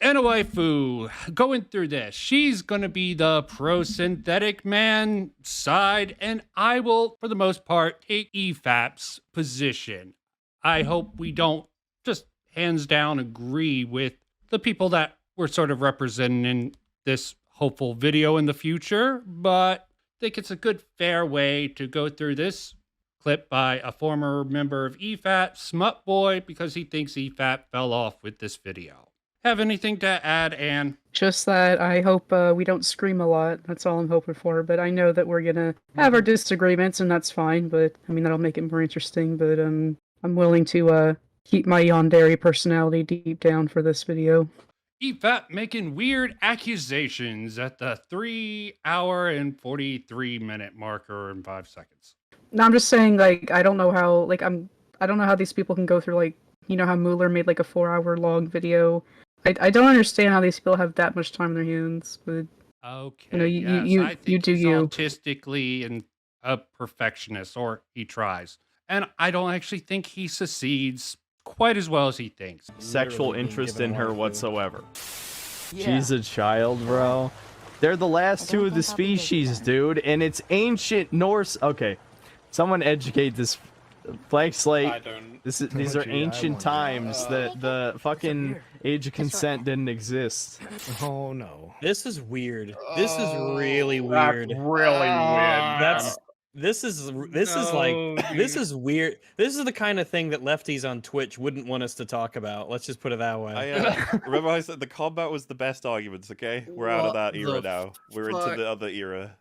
AnnaWaifu, going through this, she's going to be the pro-synthetic man side, and I will, for the most part, take EFAP's position. I hope we don't just hands down agree with the people that we're sort of representing in this hopeful video in the future, but I think it's a good, fair way to go through this clip by a former member of EFAP, Smut Boy, because he thinks EFAP fell off with this video. Have anything to add, Anne? Just that I hope we don't scream a lot. That's all I'm hoping for. But I know that we're gonna have our disagreements, and that's fine. But I mean, that'll make it more interesting. But I'm willing to keep my yandere personality deep down for this video. EFAP making weird accusations at the 3 hour and 43 minute marker in 5 seconds. No, I'm just saying, like, I don't know how, like, I don't know how these people can go through, like, you know how Mueller made like a 4-hour long video. I don't understand how these people have that much time in their hands, but okay, you know, you do he's you. Autistically and a perfectionist, or he tries, and I don't actually think he succeeds quite as well as he thinks. Sexual interest in her whatsoever. Yeah. She's a child, bro. They're the last two of the species, dude, and it's ancient Norse. Okay, someone educate this blank slate. I don't. These are ancient times. The fucking age of consent didn't exist. Oh no. This is weird. This is really weird. That's really weird. This is weird. This is the kind of thing that lefties on Twitch wouldn't want us to talk about. Let's just put it that way. Remember I said the combat was the best arguments, okay? We're out of that era now. We're into the other era.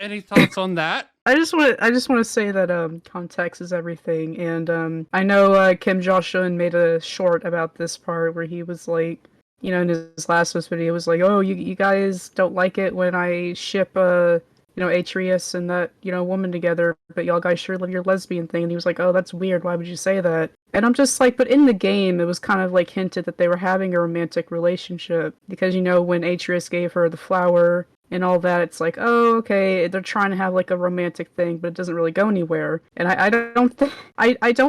Any thoughts on that? I just want to say that context is everything, and I know Kim Jong-un made a short about this part where he was like, you know, in his last video was like, oh, you guys don't like it when I ship you know, Atreus and that, you know, woman together, but y'all guys sure love your lesbian thing. And he was like, oh, that's weird. Why would you say that? And I'm just like, but in the game, it was kind of like hinted that they were having a romantic relationship because, you know, when Atreus gave her the flower and all that, it's like, oh, okay, they're trying to have like a romantic thing, but it doesn't really go anywhere. And I don't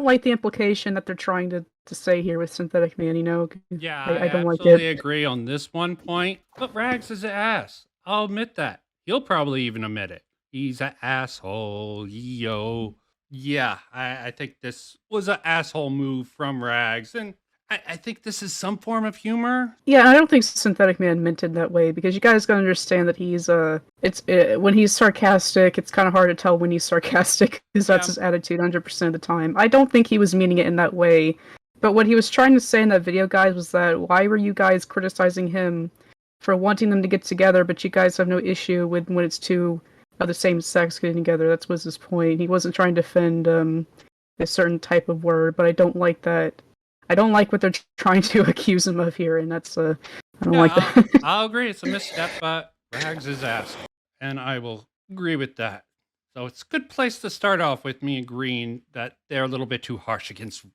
like the implication that they're trying to say here with Synthetic Man, you know? Yeah, I don't like absolutely it. agree on this one point, but Rags is an ass. I'll admit that. He'll probably even admit it. He's an asshole, yo. Yeah, I think this was an asshole move from Rags, and I think this is some form of humor. Yeah, I don't think Synthetic Man meant it that way, because you guys gotta understand that he's, when he's sarcastic, it's kind of hard to tell when he's sarcastic, because that's his attitude 100% of the time. I don't think he was meaning it in that way, but what he was trying to say in that video, guys, was that why were you guys criticizing him for wanting them to get together, but you guys have no issue with when it's two of the same sex getting together? That was his point. He wasn't trying to defend a certain type of word, but I don't like that. I don't like what they're trying to accuse him of here, and that's I don't like that. I'll agree, it's a misstep, but Rags is asshole, and I will agree with that. So it's a good place to start off with me agreeing that they're a little bit too harsh against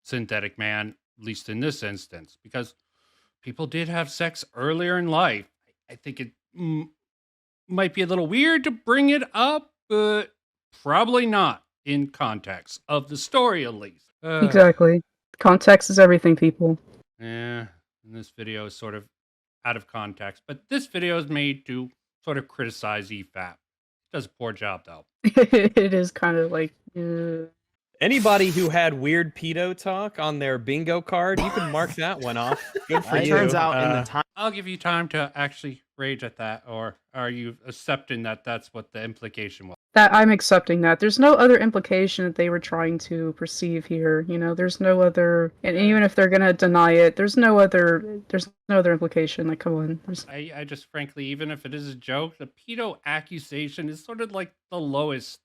Synthetic Man, at least in this instance, because people did have sex earlier in life. I think it might be a little weird to bring it up, but probably not in context of the story, at least. Exactly. Context is everything, people. Yeah, and this video is sort of out of context, but this video is made to sort of criticize EFAP. Does a poor job, though. It is kind of like... Anybody who had weird pedo talk on their bingo card, you can mark that one off. Good for you. Turns out in the time. I'll give you time to actually rage at that, or are you accepting that that's what the implication was? That I'm accepting that. There's no other implication that they were trying to perceive here. You know, there's no other, and even if they're gonna deny it, there's no other implication. Like, come on. I just frankly, even if it is a joke, the pedo accusation is sort of like the lowest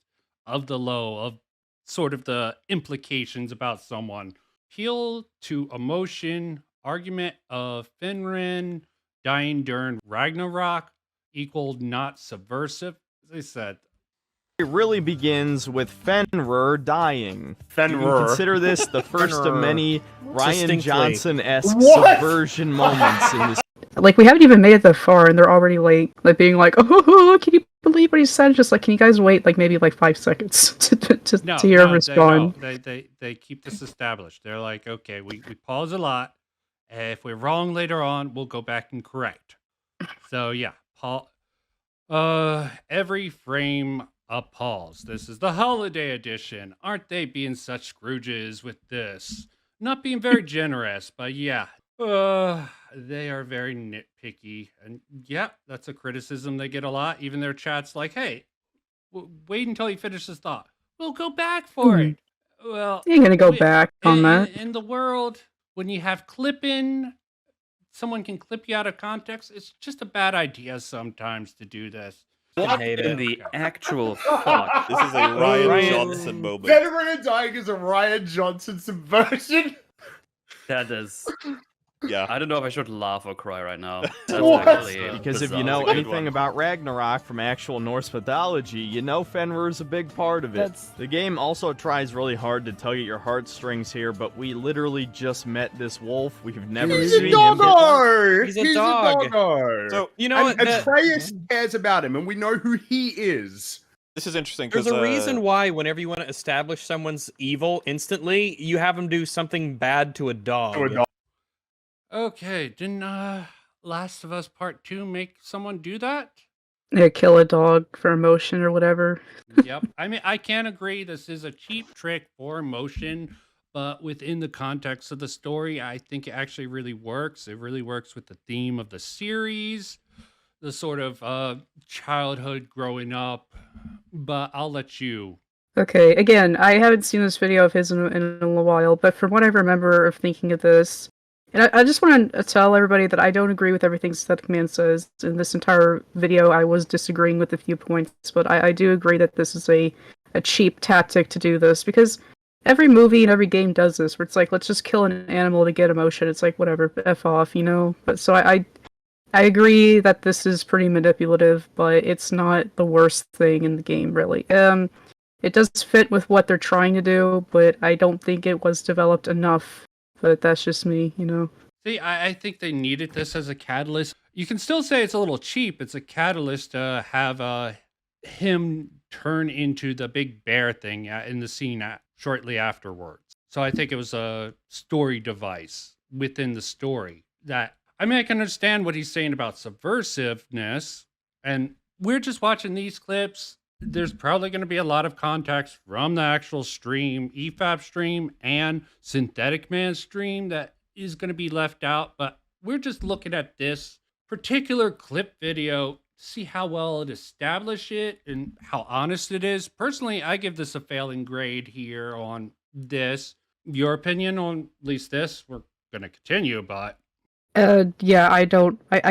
of the low of sort of the implications about someone. Appeal to emotion, argument of Fenrir dying during Ragnarok equaled not subversive. As I said, It really begins with Fenrir dying. Fenrir. You can consider this the first of many Ryan Distinctly. Johnson-esque subversion moments in this. Like, we haven't even made it that far, and they're already like being like, oh, can you believe what he said? Just like, can you guys wait like maybe like 5 seconds to hear him respond? They keep this established. They're like, okay, we pause a lot, If we're wrong later on, we'll go back and correct. So yeah, Paul. Every frame appalls. This is the holiday edition. Aren't they being such Scrooges with this? Not being very generous, but yeah. They are very nitpicky. And yeah, that's a criticism they get a lot. Even their chat's like, hey, wait until you finish this thought. We'll go back for it. Well, You ain't gonna go back on that. in the world, when you have clipping, someone can clip you out of context. It's just a bad idea sometimes to do this. What hate in it. the actual fuck? This is a Ryan Ryan- Johnson moment. Fenrir dying is a Ryan Johnson subversion. That is. Yeah. I don't know if I should laugh or cry right now. That's What? actually Because if bizarre. you know That's a good anything one. about Ragnarok from actual Norse mythology, you know Fenrir's a big part of it. That's- The game also tries really hard to tug at your heartstrings here, but we literally just met this wolf. We've never He's seen a him. doggo. He's a dog. doggo. So You know and what? Atreus cares about him, and we know who he is. this is interesting There's because a reason why whenever you want to establish someone's evil instantly, you have them do something bad to a dog. To a dog. Okay, didn't Last of Us Part 2 make someone do that? Yeah, kill a dog for emotion or whatever. Yep. I mean, I can agree this is a cheap trick for emotion, but within the context of the story, I think it actually really works. It really works with the theme of the series, the sort of childhood growing up. But I'll let you. Okay, again, I haven't seen this video of his in a while, but from what I remember of thinking of this, and I just want to tell everybody that I don't agree with everything Static Man says. In this entire video, I was disagreeing with a few points, but I do agree that this is a cheap tactic to do this, because every movie and every game does this, where it's like, let's just kill an animal to get emotion. It's like, whatever, F off, you know? But so I agree that this is pretty manipulative, but it's not the worst thing in the game, really. It does fit with what they're trying to do, but I don't think it was developed enough. But that's just me, you know. See, I think they needed this as a catalyst. You can still say it's a little cheap. It's a catalyst to have him turn into the big bear thing in the scene shortly afterwards. So I think it was a story device within the story that, I mean, I can understand what he's saying about subversiveness, and we're just watching these clips. There's probably going to be a lot of context from the actual stream, EFAP stream, and Synthetic Man stream that is going to be left out. But we're just looking at this particular clip video to see how well it establishes it and how honest it is. Personally, I give this a failing grade here on this. Your opinion on at least this? We're going to continue, but... Yeah, I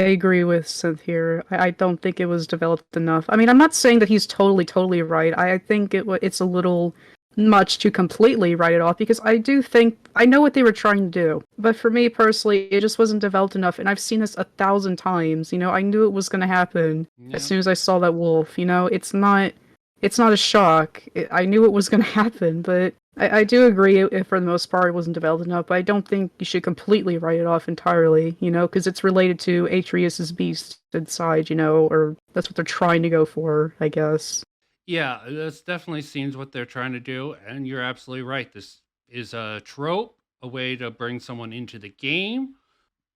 agree with Synth here. I don't think it was developed enough. I mean, I'm not saying that he's totally right. I think it's a little much to completely write it off, because I do think I know what they were trying to do. But for me personally, it just wasn't developed enough, and I've seen this 1,000 times. You know, I knew it was going to happen Yeah. as soon as I saw that wolf. You know, it's not a shock. I knew it was going to happen, but I do agree for the most part it wasn't developed enough, but I don't think you should completely write it off entirely, you know, because it's related to Atreus's beast inside, you know, or that's what they're trying to go for, I guess. Yeah, this definitely seems what they're trying to do, and you're absolutely right. This is a trope, a way to bring someone into the game.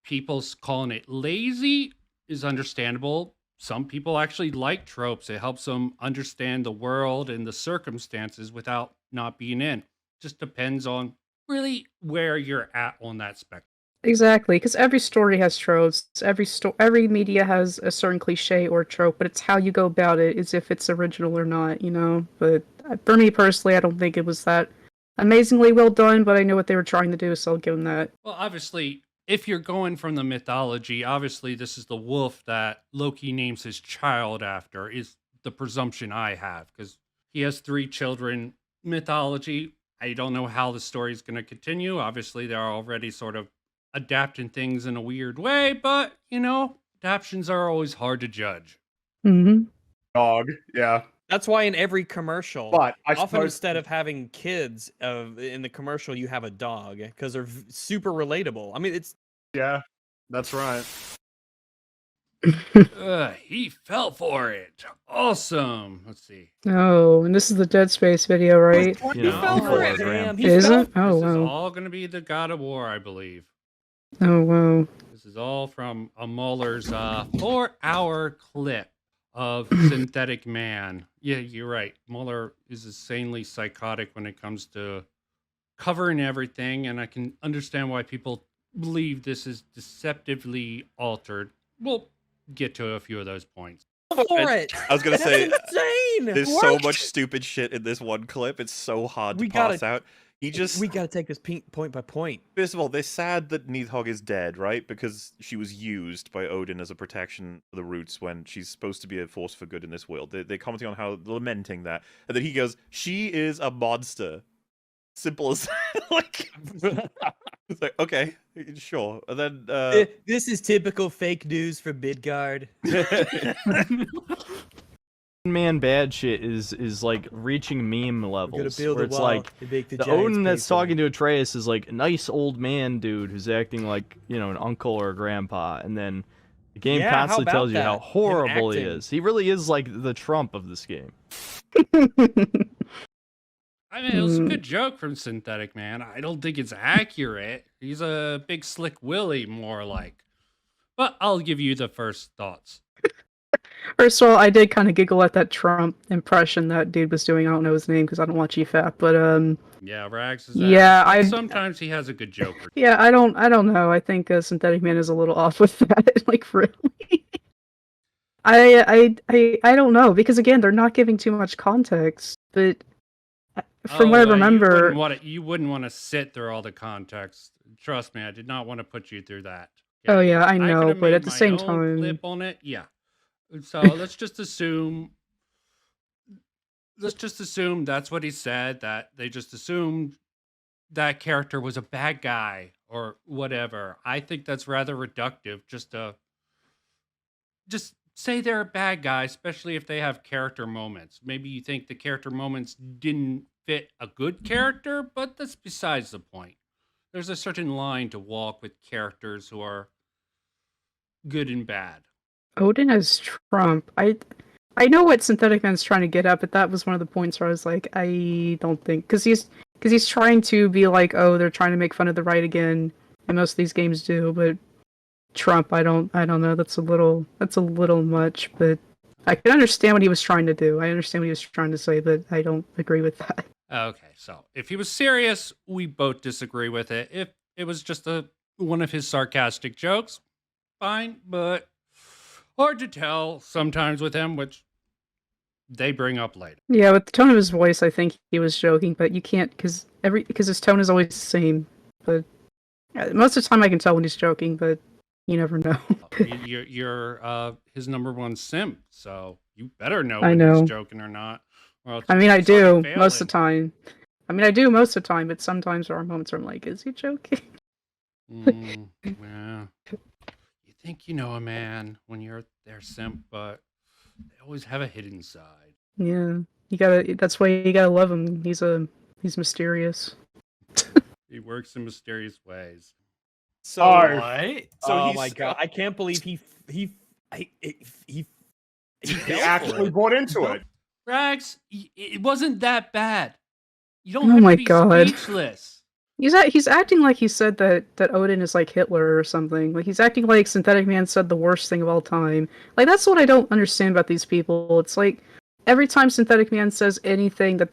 People calling it lazy is understandable. Some people actually like tropes. It helps them understand the world and the circumstances without not being in. Just depends on really where you're at on that spectrum. Exactly, because every story has tropes. Every media has a certain cliche or trope, but it's how you go about it, is if it's original or not, you know. But for me personally, I don't think it was that amazingly well done, but I know what they were trying to do, so I'll give them that. Well, obviously, if you're going from the mythology, obviously this is the wolf that Loki names his child after, is the presumption I have, because he has 3 children. Mythology, I don't know how the story is going to continue. Obviously, they're already sort of adapting things in a weird way, but, you know, adaptions are always hard to judge. Mm-hmm. Dog, yeah. That's why in every commercial, But I often suppose instead of having kids in the commercial, you have a dog because they're super relatable. I mean, it's yeah, that's right. He fell for it. Awesome. Let's see. Oh, and this is the Dead Space video, right? You He know, fell for it, hologram. man. He Is fell it? Oh, This is wow. all going to be the God of War, I believe. Oh wow. This is all from a Muller's 4-hour clip of Synthetic Man. Yeah, you're right. Muller is insanely psychotic when it comes to covering everything, and I can understand why people believe this is deceptively altered. We'll get to a few of those points. For it. I was gonna That's say, insane. there's What? so much stupid shit in this one clip. It's so hard to We pass gotta- out. He just, We gotta take this point by point. first of all, they're sad that Nidhogg is dead, right? Because she was used by Odin as a protection for the roots when she's supposed to be a force for good in this world. They're commenting on how, lamenting that. And then he goes, she is a monster. Simple as like, it's like, okay, sure. And then, This is typical fake news from Midgard. Man, bad shit is like reaching meme levels. build Where a it's wall like and make the the giants Odin pay that's for it. talking to Atreus is like a nice old man dude who's acting like, you know, an uncle or a grandpa, and then the game Yeah, how constantly about tells you how that? Him horrible he acting. is. He really is like the Trump of this game. I mean, it was a good joke from Synthetic Man. I don't think it's accurate. He's a big slick Willy, more like. But I'll give you the first thoughts. First of all, I did kind of giggle at that Trump impression that dude was doing. I don't know his name because I don't watch EFAP, but Yeah, Rags is Yeah, but I- sometimes he has a good joke. Or yeah, I don't know. I think Synthetic Man is a little off with that. Like really, I don't know because again, they're not giving too much context. But from what I remember, you wouldn't want to sit through all the context. Trust me, I did not want to put you through that. Oh, yeah, I could know, have but made at the my same own time- clip on it, yeah. So let's just assume that's what he said. That they just assumed that character was a bad guy or whatever. I think that's rather reductive. Just say they're a bad guy, especially if they have character moments. Maybe you think the character moments didn't fit a good character, but that's besides the point. There's a certain line to walk with characters who are good and bad. Odin as Trump. I know what Synthetic Man's trying to get at, but that was one of the points where I was like, I don't think because he's trying to be like, oh, they're trying to make fun of the right again, and most of these games do, but Trump, I don't know. That's a little much, but I can understand what he was trying to do. I understand what he was trying to say, but I don't agree with that. Okay, so if he was serious, we both disagree with it. If it was just one of his sarcastic jokes, fine, but hard to tell sometimes with him, which they bring up later. Yeah, with the tone of his voice, I think he was joking, but you can't because his tone is always the same. But most of the time, I can tell when he's joking, but you never know. You're his number one simp, so you better know I when know. he's joking or not. Or else I mean, I it's do fucking most of the failing. time. I mean, I do most of the time, but sometimes there are moments where I'm like, is he joking? Yeah. You think you know a man when you're their simp, but they always have a hidden side. Yeah, that's why you gotta love him. He's mysterious. He works in mysterious ways. so, What? so Oh he's, my god! I can't believe he He fell actually for bought into it. Rags, it wasn't that bad. You don't Oh have my to be God. speechless. He's acting like he said that Odin is like Hitler or something. Like he's acting like Synthetic Man said the worst thing of all time. Like that's what I don't understand about these people. It's like every time Synthetic Man says anything that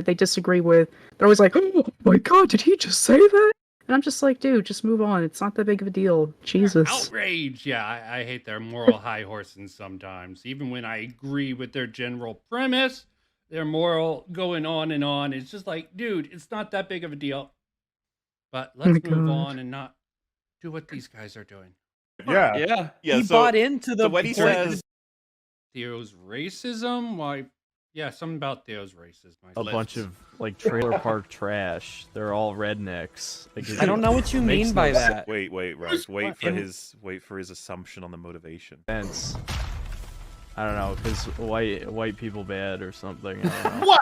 they disagree with, they're always like, "Oh my God, did he just say that?" And I'm just like, dude, just move on. It's not that big of a deal. Jesus. Outrage. Yeah, I hate their moral high horsing sometimes. Even when I agree with their general premise, their moral going on and on. It's just like, dude, it's not that big of a deal. But Oh my let's move God. on and not do what these guys are doing. Yeah. Yeah. yeah, he so, bought into the so when he point- says, Theo's racism? Why? Yeah, something about Theo's racism. A bunch of like trailer park trash. They're all rednecks. Like, I don't know what you makes mean by no that. wait, Rex, wait for And- his assumption on the motivation. sense. I don't know, because white people bad or something. I don't know. What?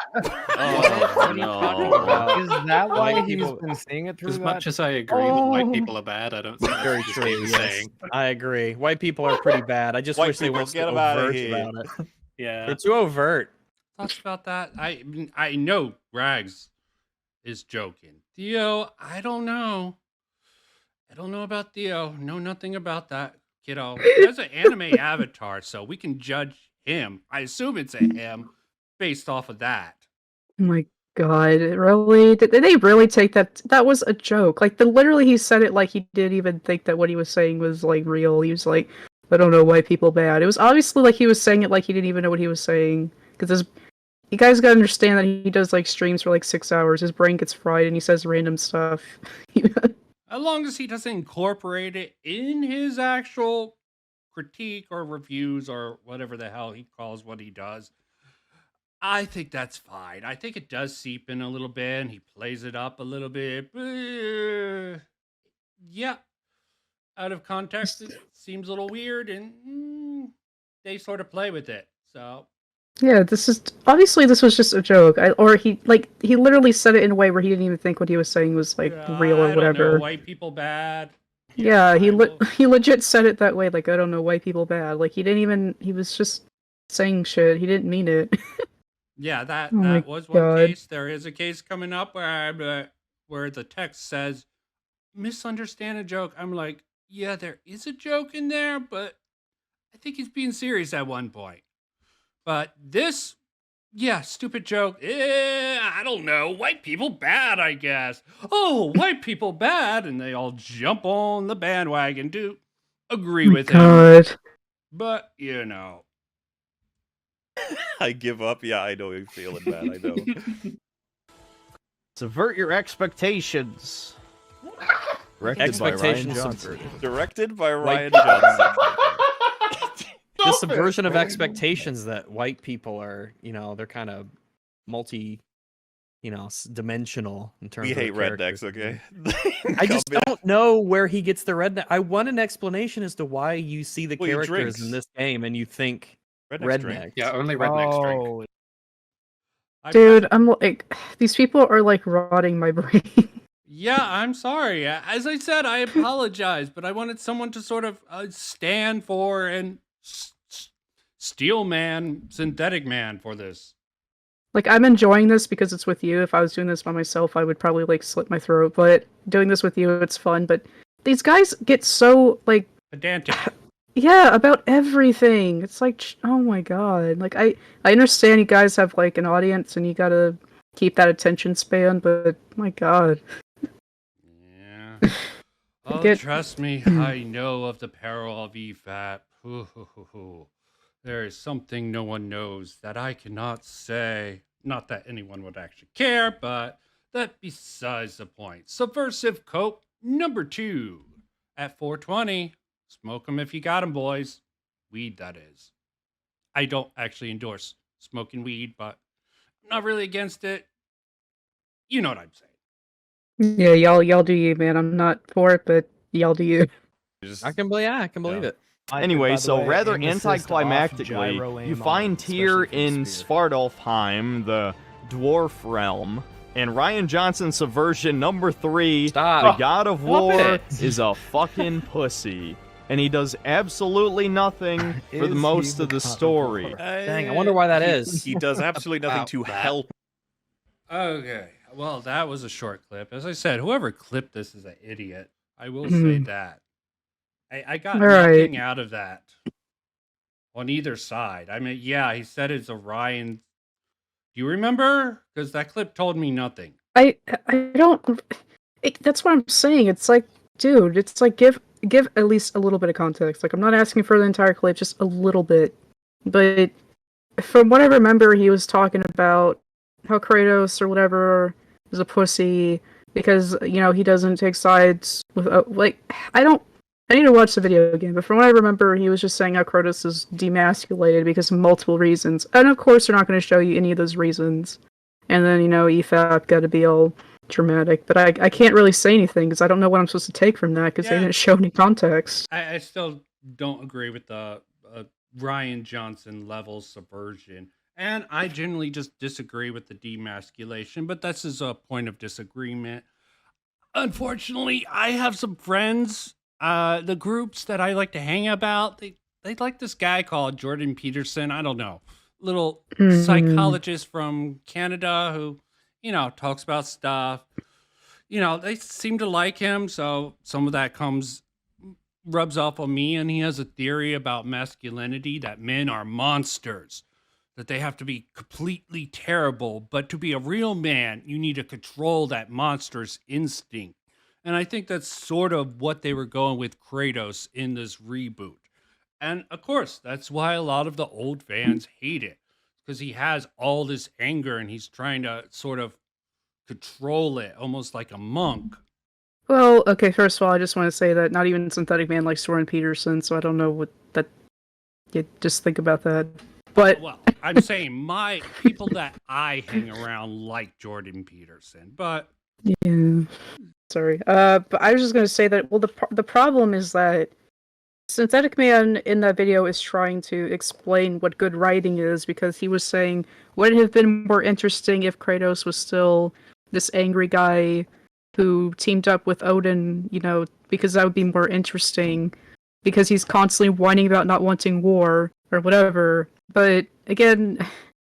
Oh no. Is that why White he's people- been seeing it through As that? much as I agree that white people are bad, I don't think Very that's what true. this game is Yes. saying. I agree. White people are pretty bad. I just White wish they people, weren't get so 'em outta overt here. about it. Yeah. They're too overt. Thoughts about that? I know Rags is joking. Theo, I don't know. I don't know about Theo. Know nothing about that, kiddo. There's an anime avatar, so we can judge him. I assume it's a him based off of that. Oh my god, really? Did they really take that? That was a joke. Like, literally, he said it like he didn't even think that what he was saying was, like, real. He was like, I don't know why people bad. It was obviously like he was saying it like he didn't even know what he was saying. Because you guys gotta understand that he does, like, streams for, like, 6 hours. His brain gets fried and he says random stuff. As long as he doesn't incorporate it in his actual critique or reviews or whatever the hell he calls what he does, I think that's fine. I think it does seep in a little bit and he plays it up a little bit. But, yeah, out of context, it seems a little weird and they sort of play with it. So Yeah, this was just a joke. He literally said it in a way where he didn't even think what he was saying was like real or I don't whatever. know, white people bad. Yeah, I will- he legit said it that way. Like, I don't know, white people bad. Like, he was just saying shit. He didn't mean it. Yeah, that Oh my that was one God. case. There is a case coming up where the text says misunderstand a joke. I'm like, yeah, there is a joke in there, but I think he's being serious at one point. But this, yeah, stupid joke. I don't know. White people bad, I guess. Oh, white people bad, and they all jump on the bandwagon to agree with him. God. But you know, I give up. Yeah, I know you're feeling bad. I know. Subvert your expectations. Directed Expectations by Ryan subverted. Johnson. Directed by Ryan Johnson. The subversion of expectations that white people are, they're kind of dimensional in terms We of hate characters. rednecks, okay? I just don't know where he gets the redneck. I want an explanation as to why you see the Well, he characters drinks. in this game and you think Rednecks drink. redneck. Yeah, only rednecks drink. Oh, Dude, I'm like, these people are like rotting my brain. yeah, I'm sorry. As I said, I apologize, but I wanted someone to sort of stand for and steel man, synthetic man for this. Like, I'm enjoying this because it's with you. If I was doing this by myself, I would probably like slit my throat. But doing this with you, it's fun. But these guys get so like Pedantic. yeah, about everything. It's like, oh my god. Like, I understand you guys have like an audience and you gotta keep that attention span, but my god. Yeah. Oh, Get- trust me, I know of the peril of EFAP. There is something no one knows that I cannot say. Not that anyone would actually care, but that besides the point. Subversive cope number 2 at 420. Smoke them if you got them, boys. Weed, that is. I don't actually endorse smoking weed, but I'm not really against it. You know what I'm saying. Yeah, y'all do you, man. I'm not for it, but y'all do you. I can believe it. Anyway, By the so way, rather aim assist off anticlimactically, gyro aim you on, find Tyr especially in for the spear. Svartalfheim, the dwarf realm, and Ryan Johnson's subversion number 3, Stop. the God of Stop War, it. is a fucking pussy. And he does absolutely nothing for Is the he most the of the God of story. War? Dang, I wonder why that is. He does absolutely nothing to That. help. Okay, well, that was a short clip. As I said, whoever clipped this is an idiot. I will say that. I got All right. nothing out of that on either side. I mean, yeah, he said it's Orion. Do you remember? Because that clip told me nothing. I don't. That's what I'm saying. It's like, dude, it's like give at least a little bit of context. Like, I'm not asking for the entire clip, just a little bit. But from what I remember, he was talking about how Kratos or whatever is a pussy because he doesn't take sides with I need to watch the video again, but from what I remember, he was just saying how Kratos is demasculated because of multiple reasons. And of course, they're not going to show you any of those reasons. And then, EFAP got to be all dramatic. But I can't really say anything because I don't know what I'm supposed to take from that because they Yeah. didn't show any context. I still don't agree with the Ryan Johnson level subversion. And I generally just disagree with the demasculation, but this is a point of disagreement. Unfortunately, I have some friends, the groups that I like to hang about, they like this guy called Jordan Peterson. I don't know. Little psychologist from Canada who, talks about stuff. they seem to like him, so some of that rubs off on me, and he has a theory about masculinity that men are monsters, that they have to be completely terrible, but to be a real man, you need to control that monster's instinct. And I think that's sort of what they were going with Kratos in this reboot. And of course, that's why a lot of the old fans hate it, because he has all this anger and he's trying to sort of control it, almost like a monk. Well, okay, first of all, I just want to say that not even Synthetic Man likes Jordan Peterson, so I don't know what that... You just think about that. But... Well, I'm saying my people that I hang around like Jordan Peterson, but... Yeah. Sorry. But I was just going to say that, well, the problem is that Synthetic Man in that video is trying to explain what good writing is, because he was saying, would it have been more interesting if Kratos was still this angry guy who teamed up with Odin, because that would be more interesting, because he's constantly whining about not wanting war, or whatever. But, again,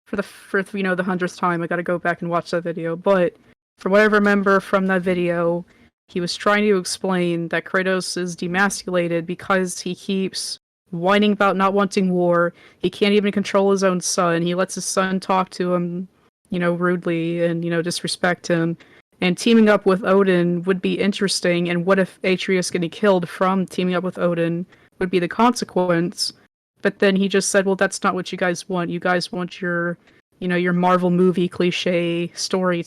for the 100th time, I gotta go back and watch that video, but from what I remember from that video, he was trying to explain that Kratos is demasculated because he keeps whining about not wanting war. He can't even control his own son. He lets his son talk to him, rudely and, disrespect him. And teaming up with Odin would be interesting, and what if Atreus getting killed from teaming up with Odin would be the consequence. But then he just said, well, that's not what you guys want. You guys want your Marvel movie cliche story,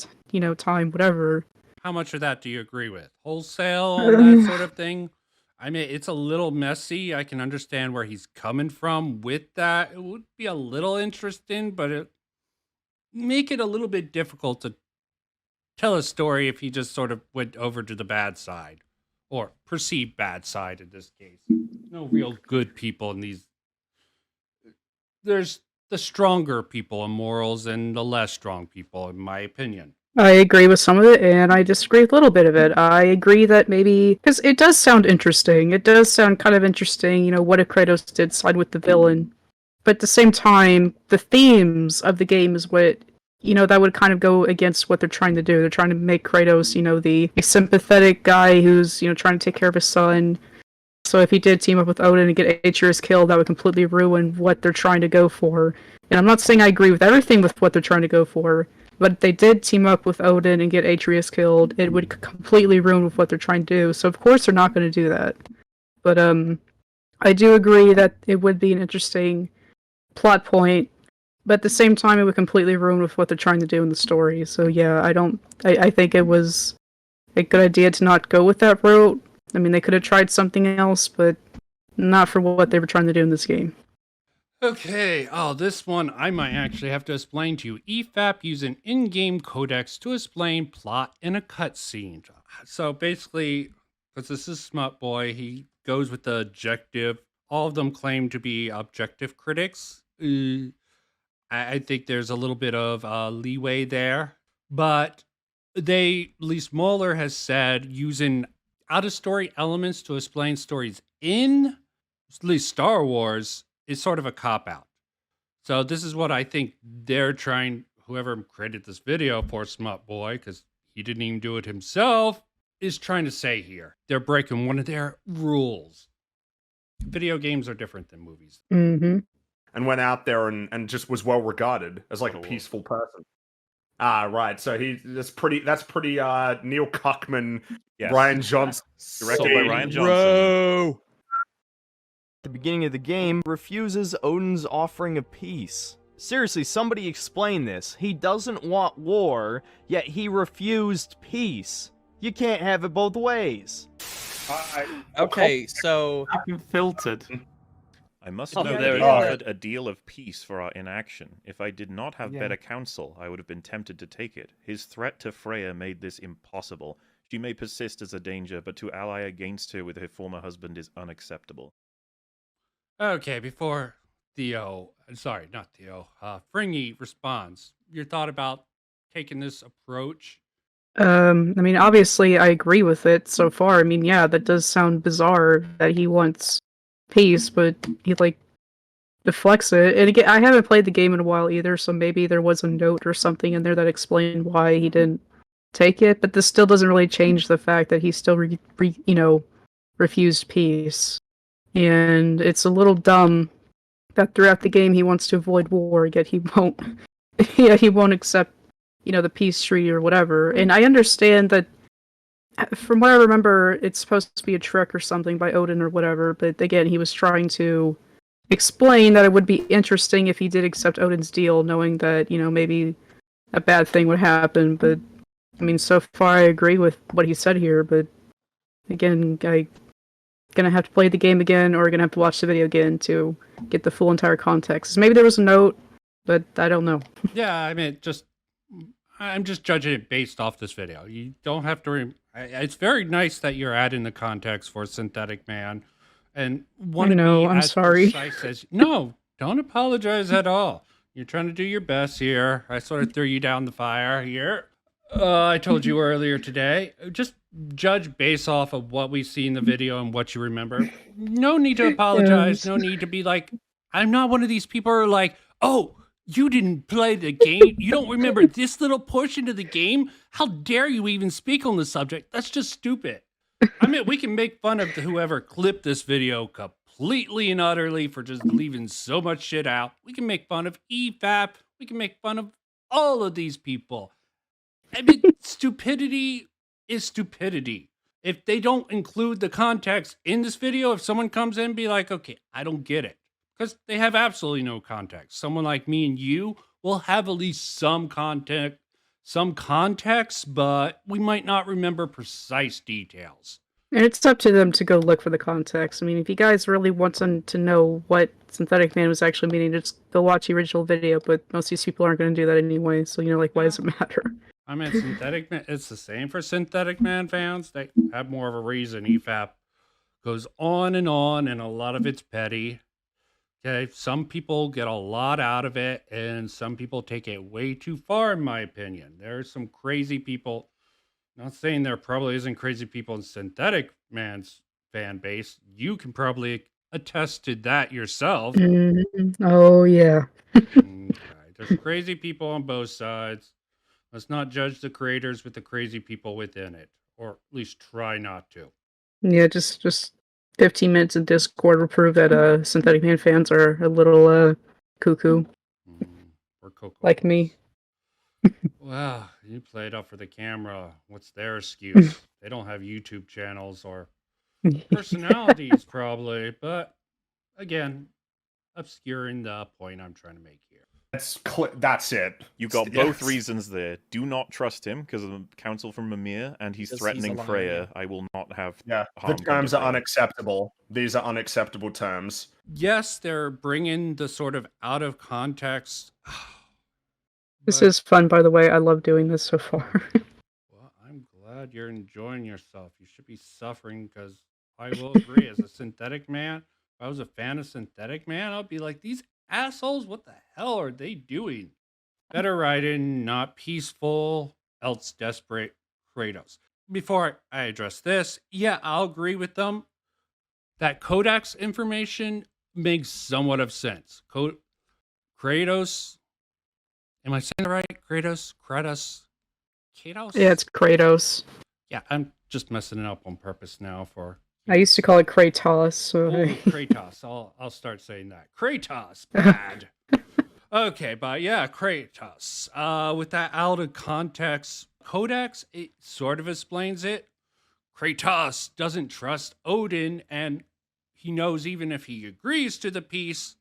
time, whatever. How much of that do you agree with? Wholesale, that sort of thing? I mean, it's a little messy. I can understand where he's coming from with that. It would be a little interesting, but it make it a little bit difficult to tell a story if he just sort of went over to the bad side, or perceived bad side in this case. No real good people in these. There's the stronger people in morals and the less strong people, in my opinion. I agree with some of it, and I disagree with a little bit of it. I agree that maybe... Because it does sound interesting. It does sound kind of interesting, what if Kratos did side with the villain. But at the same time, the themes of the game is what... that would kind of go against what they're trying to do. They're trying to make Kratos, the sympathetic guy who's, trying to take care of his son. So if he did team up with Odin and get Atreus killed, that would completely ruin what they're trying to go for. And I'm not saying I agree with everything with what they're trying to go for, but if they did team up with Odin and get Atreus killed, it would completely ruin what they're trying to do. So of course they're not going to do that. But I do agree that it would be an interesting plot point, but at the same time it would completely ruin with what they're trying to do in the story. So yeah, I think it was a good idea to not go with that route. I mean, they could have tried something else, but not for what they were trying to do in this game. Okay, this one I might actually have to explain to you. EFAP use an in-game codex to explain plot in a cutscene. So basically, because this is Smut Boy, he goes with the objective. All of them claim to be objective critics. I think there's a little bit of leeway there. But at least Mueller has said, using out-of-story elements to explain stories in, at least Star Wars, is sort of a cop-out. So this is what I think they're trying, whoever created this video for Smut Boy, because he didn't even do it himself, is trying to say here. They're breaking one of their rules. Video games are different than movies. Mm-hmm. And went out there and just was well regarded as like a peaceful person. Ah, right. So that's pretty Neil Cuckman, Yes. Ryan Johnson. Directed by Ryan Johnson. Bro. The beginning of the game, refuses Odin's offering of peace. Seriously, somebody explain this. He doesn't want war, yet he refused peace. You can't have it both ways. Okay, so Filtered. I must Oh, note there that he it is. offered a deal of peace for our inaction. If I did not have Yeah. better counsel, I would have been tempted to take it. His threat to Freya made this impossible. She may persist as a danger, but to ally against her with her former husband is unacceptable. Okay, before Fringy responds, your thought about taking this approach? I mean, obviously, I agree with it so far. I mean, yeah, that does sound bizarre that he wants peace, but he, deflects it. And again, I haven't played the game in a while either, so maybe there was a note or something in there that explained why he didn't take it, but this still doesn't really change the fact that he still, refused peace. And it's a little dumb that throughout the game he wants to avoid war, yet he won't. He won't accept, the peace treaty or whatever. And I understand that, from what I remember, it's supposed to be a trick or something by Odin or whatever. But again, he was trying to explain that it would be interesting if he did accept Odin's deal, knowing that maybe a bad thing would happen. But I mean, so far I agree with what he said here. But again, I gonna have to play the game again, or gonna have to watch the video again to get the full entire context. Maybe there was a note, but I don't know. Yeah, I mean, I'm just judging it based off this video. You don't have to. It's very nice that you're adding the context for Synthetic Man, and want to be I'm as sorry. precise as. No, don't apologize at all. You're trying to do your best here. I sort of threw you down the fire here. I told you earlier today. Just judge based off of what we see in the video and what you remember. No need to apologize. No need to be like, I'm not one of these people who are like, oh, you didn't play the game. You don't remember this little portion of the game? How dare you even speak on the subject? That's just stupid. I mean, we can make fun of whoever clipped this video completely and utterly for just leaving so much shit out. We can make fun of EFAP. We can make fun of all of these people. I mean, stupidity is stupidity. If they don't include the context in this video, if someone comes in and be like, okay, I don't get it. Because they have absolutely no context. Someone like me and you will have at least some context, but we might not remember precise details. And it's up to them to go look for the context. I mean, if you guys really want to know what Synthetic Man was actually meaning, just go watch the original video, but most of these people aren't going to do that anyway, so, why does it matter? I mean, Synthetic Man, it's the same for Synthetic Man fans. They have more of a reason. EFAP goes on, and a lot of it's petty. Okay, some people get a lot out of it, and some people take it way too far, in my opinion. There's some crazy people. Not saying there probably isn't crazy people in Synthetic Man's fan base. You can probably attest to that yourself. Oh, yeah. Okay. There's crazy people on both sides. Let's not judge the creators with the crazy people within it, or at least try not to. Yeah, just 15 minutes in Discord will prove that Synthetic Man fans are a little cuckoo. Or Coco. Like me. Wow, you played up for the camera. What's their excuse? They don't have YouTube channels or personalities, probably. But again, obscuring the point I'm trying to make here. That's it. You got both reasons there. Do not trust him because of the counsel from Mimir, and he's threatening Freya. I will not have. Yeah, the terms are unacceptable. These are unacceptable terms. Yes, they're bringing the sort of out of context. This is fun, by the way. I love doing this so far. Well, I'm glad you're enjoying yourself. You should be suffering because I will agree. As a Synthetic Man, if I was a fan of Synthetic Man, I'd be like, these assholes, what the hell are they doing? Better write in not peaceful, else desperate Kratos. Before I address this, yeah, I'll agree with them. That Codex information makes somewhat of sense. Kratos, am I saying it right? Kratos? Yeah, it's Kratos. Yeah, I'm just messing it up on purpose now for... I used to call it Kratos. So... Kratos. I'll start saying that. Kratos, bad. Okay, but yeah, Kratos. With that out of context Codex, it sort of explains it. Kratos doesn't trust Odin, and he knows even if he agrees to the peace,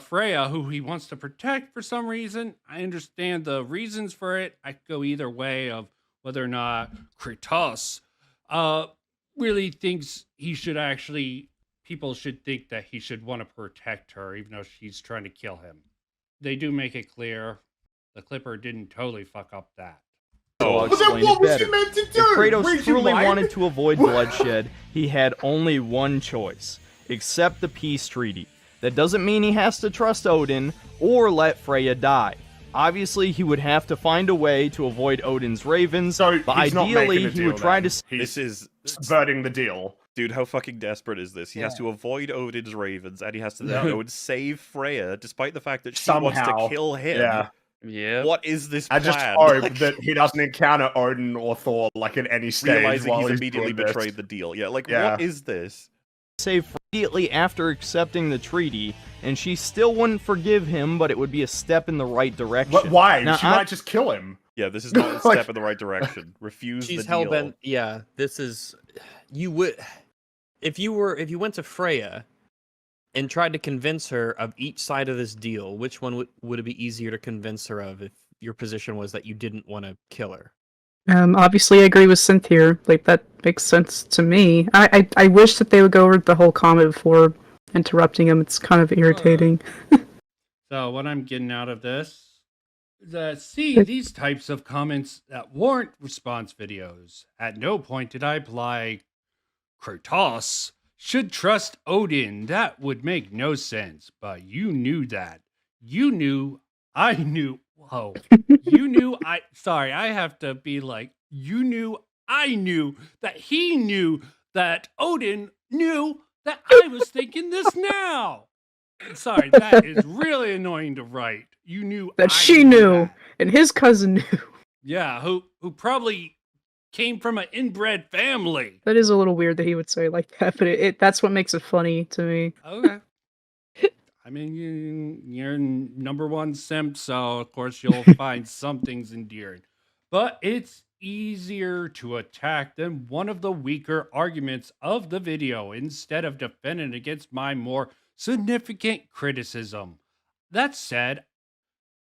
Freya, who he wants to protect for some reason. I understand the reasons for it. I could go either way of whether or not Kratos really thinks people should think that he should want to protect her, even though she's trying to kill him. They do make it clear the Clipper didn't totally fuck up that. So I'll explain it better. If Kratos truly wanted to avoid bloodshed, he had only one choice: accept the peace treaty. That doesn't mean he has to trust Odin or let Freya die. Obviously, he would have to find a way to avoid Odin's ravens, but ideally, he would try to... This is subverting the deal. Dude, how fucking desperate is this? He has to avoid Odin's ravens, and he has to then go and save Freya, despite the fact that she wants to kill him. Yeah. Yeah. What is this I plan? just hope Like, that he doesn't encounter Odin or Thor like at any stage realizing while he's he's immediately doing this. betrayed the deal. Yeah, like, Yeah. what is this? Save immediately after accepting the treaty, and she still wouldn't forgive him, but it would be a step in the right direction. But why? Now, She might just kill him. Yeah, this is not a Like- step in the right direction. Refuse She's the deal. hellbent. Yeah, this is. You would, if you went to Freya, and tried to convince her of each side of this deal, which one would it be easier to convince her of if your position was that you didn't want to kill her? Obviously, I agree with Synth here. Like, that makes sense to me. I wish that they would go over the whole comment before interrupting him. It's kind of irritating. So what I'm getting out of this is that these types of comments that warrant response videos. At no point did I imply Kratos should trust Odin. That would make no sense. But you knew that. You knew. I knew. Whoa. You knew. Sorry, I have to be like, you knew. I knew that he knew that Odin knew that I was thinking this now. Sorry, that is really annoying to write. You knew That I she knew, that. and his cousin knew. Yeah, who probably came from an inbred family. That is a little weird that he would say it like that, but that's what makes it funny to me. Okay. I mean, you're number one simp, so of course you'll find some things endearing. But it's easier to attack than one of the weaker arguments of the video instead of defending against my more significant criticism. That said,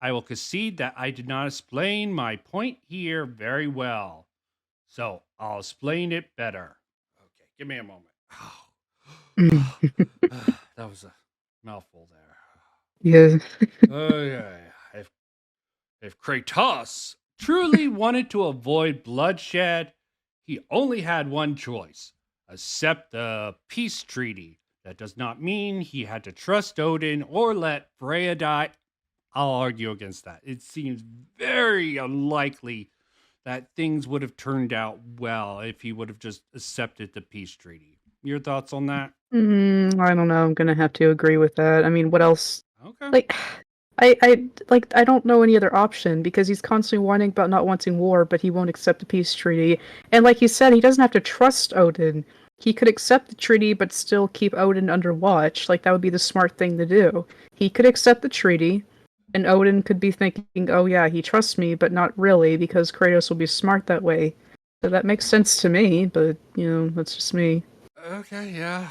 I will concede that I did not explain my point here very well. So I'll explain it better. Okay, give me a moment. That was a mouthful there. Yeah. Okay. If Kratos truly wanted to avoid bloodshed, he only had one choice: accept the peace treaty. That does not mean he had to trust Odin or let Freya die. I'll argue against that. It seems very unlikely that things would have turned out well if he would have just accepted the peace treaty. Your thoughts on that? I don't know. I'm gonna have to agree with that. I mean, what else? Okay. Like, I don't know any other option because he's constantly whining about not wanting war, but he won't accept the peace treaty. And like you said, he doesn't have to trust Odin. He could accept the treaty, but still keep Odin under watch. Like, that would be the smart thing to do. He could accept the treaty, and Odin could be thinking, oh yeah, he trusts me, but not really, because Kratos will be smart that way. So that makes sense to me, but, that's just me. Okay, yeah.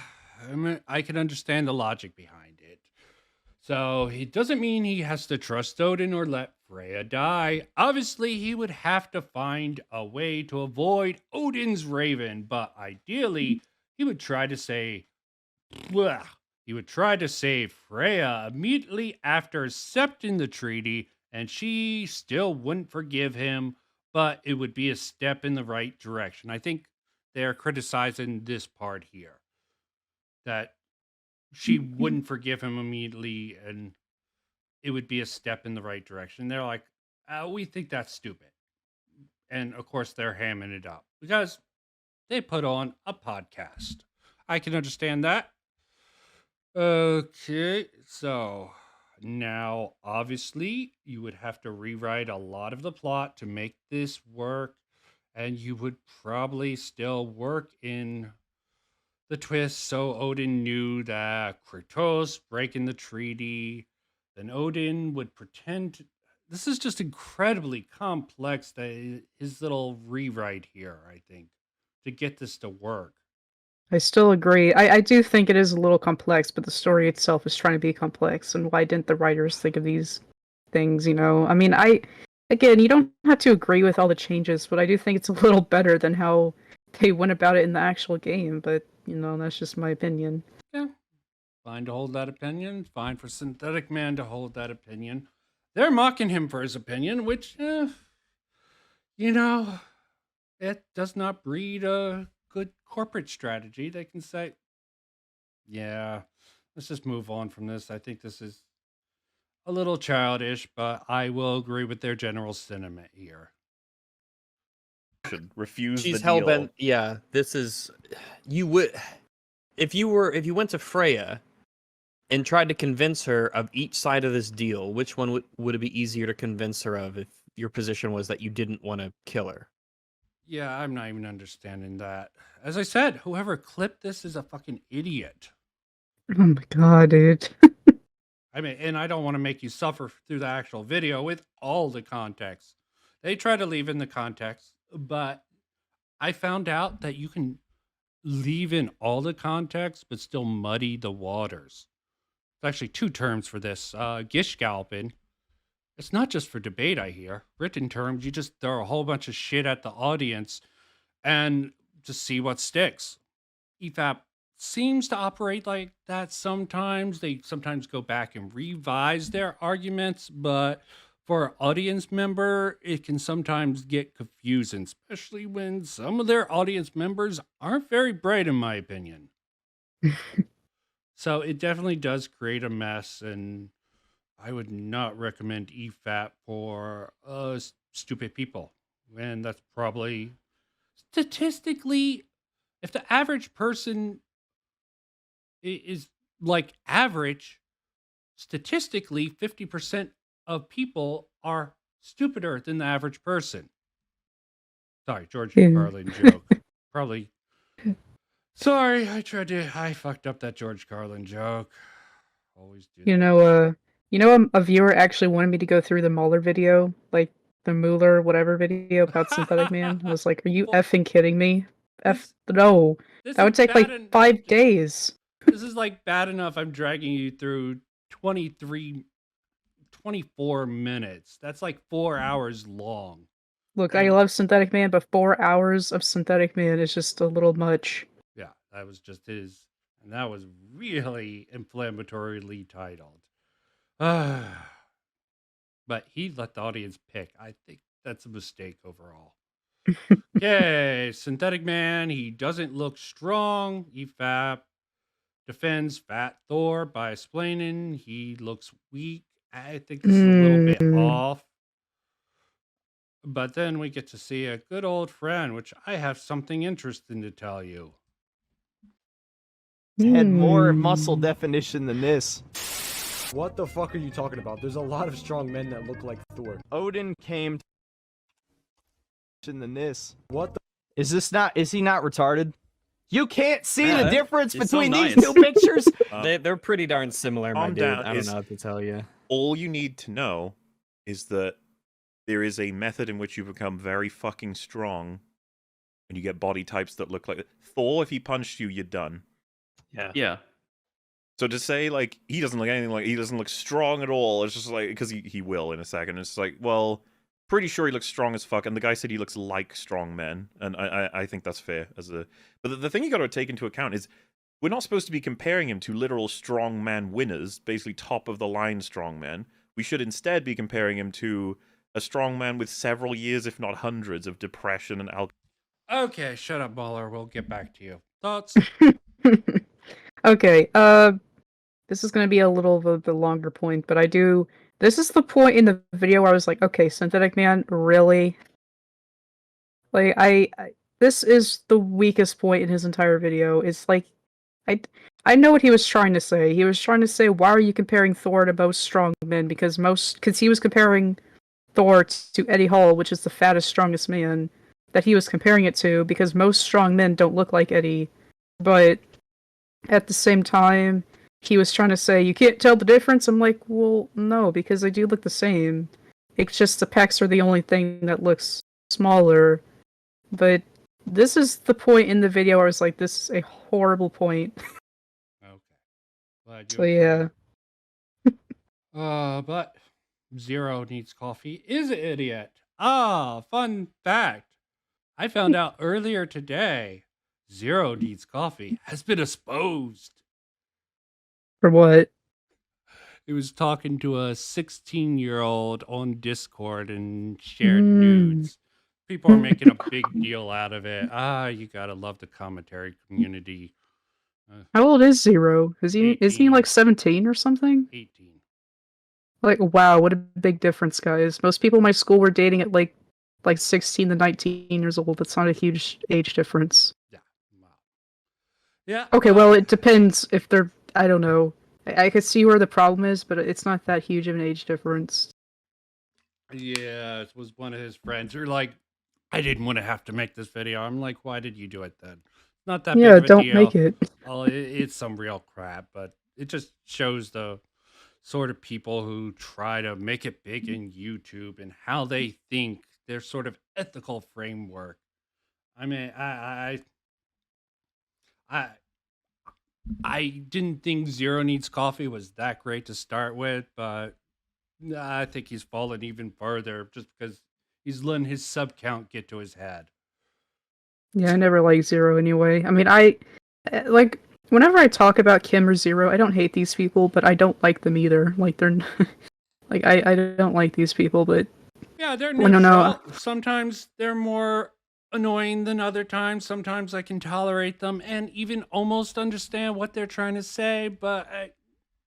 I mean, I can understand the logic behind it. So it doesn't mean he has to trust Odin or let Freya die. Obviously, he would have to find a way to avoid Odin's raven, but ideally, he would try to say, he would try to save Freya immediately after accepting the treaty, and she still wouldn't forgive him, but it would be a step in the right direction. I think they're criticizing this part here, that she wouldn't forgive him immediately, and it would be a step in the right direction. They're like, we think that's stupid. And of course, they're hamming it up because they put on a podcast. I can understand that. Okay, so now obviously you would have to rewrite a lot of the plot to make this work, and you would probably still work in the twist so Odin knew that Kratos breaking the treaty, then Odin would pretend to, this is just incredibly complex, that his little rewrite here, I think, to get this to work. I still agree. I do think it is a little complex, but the story itself is trying to be complex, and why didn't the writers think of these things, I mean, again, you don't have to agree with all the changes, but I do think it's a little better than how they went about it in the actual game, but, that's just my opinion. Yeah, fine to hold that opinion, fine for Synthetic Man to hold that opinion. They're mocking him for his opinion, which, it does not breed a good corporate strategy. They can say, yeah, let's just move on from this. I think this is a little childish, but I will agree with their general sentiment here. Should refuse She's the deal. hellbent. Yeah, this is. You would. If you went to Freya and tried to convince her of each side of this deal, which one would it be easier to convince her of if your position was that you didn't want to kill her? Yeah, I'm not even understanding that. As I said, whoever clipped this is a fucking idiot. Oh my god, dude. I mean, and I don't want to make you suffer through the actual video with all the context. They try to leave in the context, but I found out that you can leave in all the context, but still muddy the waters. There's actually two terms for this. Gishgalpin. It's not just for debate, I hear. Written terms, you just throw a whole bunch of shit at the audience and just see what sticks. EFAP seems to operate like that sometimes. They sometimes go back and revise their arguments, but for an audience member, it can sometimes get confusing, especially when some of their audience members aren't very bright, in my opinion. So it definitely does create a mess, and I would not recommend EFAP for stupid people. And that's probably statistically, if the average person is like average, statistically, 50% of people are stupider than the average person. Sorry, George Carlin joke. Probably. Sorry, I fucked up that George Carlin joke. Always do. You know, a viewer actually wanted me to go through the Mueller video, like the Mueller whatever video about Synthetic Man. I was like, are you effing kidding me? No. That would take like 5 days. This is like bad enough I'm dragging you through 24 minutes. That's like 4 hours long. Look, I love Synthetic Man, but 4 hours of Synthetic Man is just a little much. Yeah, that was just his, and that was really inflammatorily titled. But he let the audience pick. I think that's a mistake overall. Okay, Synthetic Man, he doesn't look strong. EFAP defends Fat Thor by explaining he looks weak. I think this is a little bit off. But then we get to see a good old friend, which I have something interesting to tell you. Had more muscle definition than this. What the fuck are you talking about? There's a lot of strong men that look like Thor. Odin came than this. What the Is he not retarded? You can't see the difference it's so between these nice. two pictures? They're pretty darn similar, my calm dude. down. I don't know what to tell you. All you need to know is that there is a method in which you become very fucking strong, and you get body types that look like Thor. If he punched you, you're done. Yeah. So to say like he doesn't look anything like, he doesn't look strong at all, it's just like, because he will in a second. It's like, well, pretty sure he looks strong as fuck, and the guy said he looks like strong men, and I think that's fair as a. But the thing you got to take into account is we're not supposed to be comparing him to literal strongman winners, basically top of the line strongmen. We should instead be comparing him to a strongman with several years, if not hundreds, of depression and alcohol. Okay, shut up, Mueller. We'll get back to you. Thoughts? Okay, this is going to be a little bit longer point, but this is the point in the video where I was like, okay, Synthetic Man, really? Like, this is the weakest point in his entire video. It's like, I know what he was trying to say. He was trying to say, why are you comparing Thor to most strong men? Because he was comparing Thor to Eddie Hall, which is the fattest, strongest man that he was comparing it to, because most strong men don't look like Eddie. But at the same time, he was trying to say, you can't tell the difference? I'm like, well, no, because they do look the same. It's just the pecs are the only thing that looks smaller. But this is the point in the video where I was like, this is a horrible point. Okay. Glad you So yeah. But Zero Needs Coffee is an idiot. Fun fact. I found out earlier today, Zero Needs Coffee has been exposed. For what? He was talking to a 16-year-old on Discord and shared nudes. People are making a big deal out of it. You gotta love the commentary community. How old is Zero? Isn't he like 17 or something? 18. Like, wow, what a big difference, guys. Most people in my school were dating at like 16 to 19 years old. That's not a huge age difference. Yeah. Wow. Yeah. Okay, well, it depends if they're, I don't know. I could see where the problem is, but it's not that huge of an age difference. Yeah, it was one of his friends. You're like, I didn't want to have to make this video. I'm like, why did you do it then? Not that big Yeah, of a don't deal. make it. Well, it's some real crap, but it just shows the sort of people who try to make it big in YouTube and how they think their sort of ethical framework. I mean, I I didn't think Zero Needs Coffee was that great to start with, but I think he's fallen even further just because he's letting his sub count get to his head. Yeah, I never liked Zero anyway. I mean, like whenever I talk about Kim or Zero, I don't hate these people, but I don't like them either. Like they're like I don't like these people, but Yeah, they're Well, no, no. neutral. Sometimes they're more annoying than other times. Sometimes I can tolerate them and even almost understand what they're trying to say, but I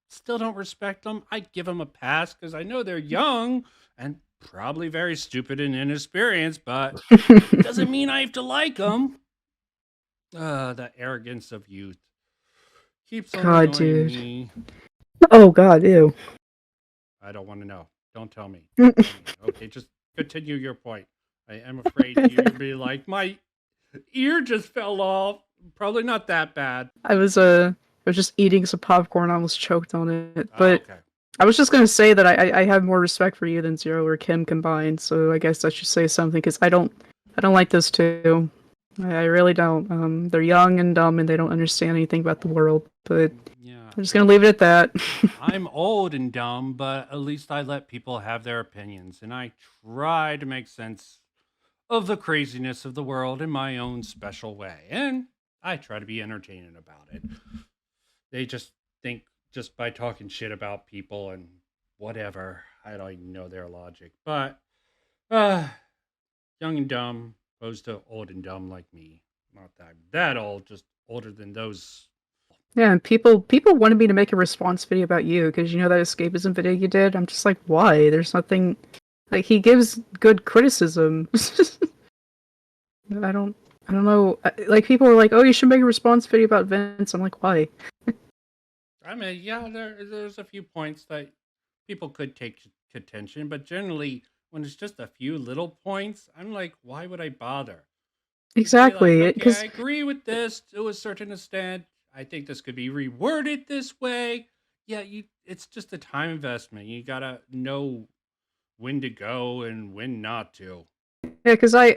still don't respect them. I give them a pass because I know they're young and probably very stupid and inexperienced, but doesn't mean I have to like them. The arrogance of youth keeps on God, annoying dude. me. Oh God, ew. I don't want to know. Don't tell me. Don't tell me. Okay, just continue your point. I am afraid you'll be like, my ear just fell off. Probably not that bad. I was just eating some popcorn, I almost choked on it. Oh, But okay. I was just gonna say that I have more respect for you than Zero or Kim combined, so I guess I should say something because I don't like those two. I really don't. They're young and dumb and they don't understand anything about the world. But Yeah. I'm just gonna leave it at that. I'm old and dumb, but at least I let people have their opinions, and I try to make sense of the craziness of the world in my own special way, and I try to be entertaining about it. They just think just by talking shit about people and whatever, I don't even know their logic. But young and dumb opposed to old and dumb like me. Not that old, just older than those. Yeah, and people wanted me to make a response video about you because you know that escapism video you did. I'm just like, why? There's nothing. Like he gives good criticism. I don't know. Like people were like, oh, you should make a response video about Vince. I'm like, why? I mean, yeah, there's a few points that people could take attention, but generally, when it's just a few little points, I'm like, why would I bother? Just be like, Exactly, okay, because I agree with this to a certain extent. I think this could be reworded this way. Yeah, it's just a time investment. You gotta know when to go and when not to. yeah, because I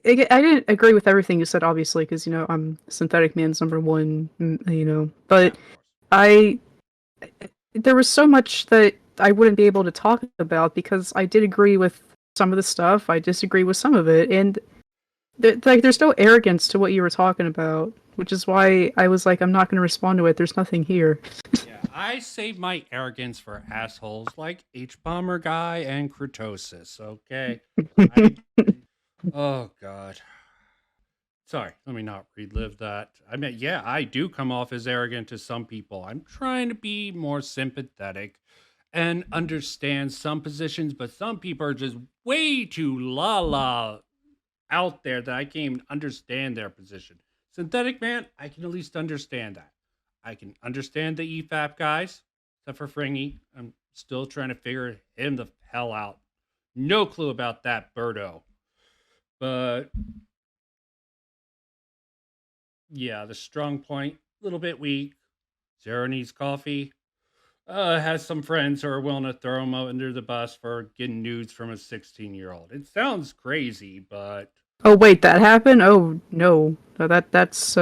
didn't agree with everything you said, obviously, because you know I'm Synthetic Man's #1, you know, Yeah, but of course. I there was so much that I wouldn't be able to talk about because I did agree with some of the stuff. I disagree with some of it, and like there's no arrogance to what you were talking about, which is why I was like, I'm not going to respond to it. There's nothing here. Yeah, I save my arrogance for assholes like H Bomber Guy and Kratos. Okay. Oh God. Sorry, let me not relive that. I mean, yeah, I do come off as arrogant to some people. I'm trying to be more sympathetic and understand some positions, but some people are just way too la out there that I can't even understand their position. Synthetic Man, I can at least understand that. I can understand the EFAP guys, except for Fringy. I'm still trying to figure him the hell out. No clue about that Birdo. But yeah, the strong point, a little bit weak. Zero Needs Coffee. Has some friends who are willing to throw him under the bus for getting nudes from a 16-year-old. It sounds crazy, but Oh wait, that happened? Oh no, no that's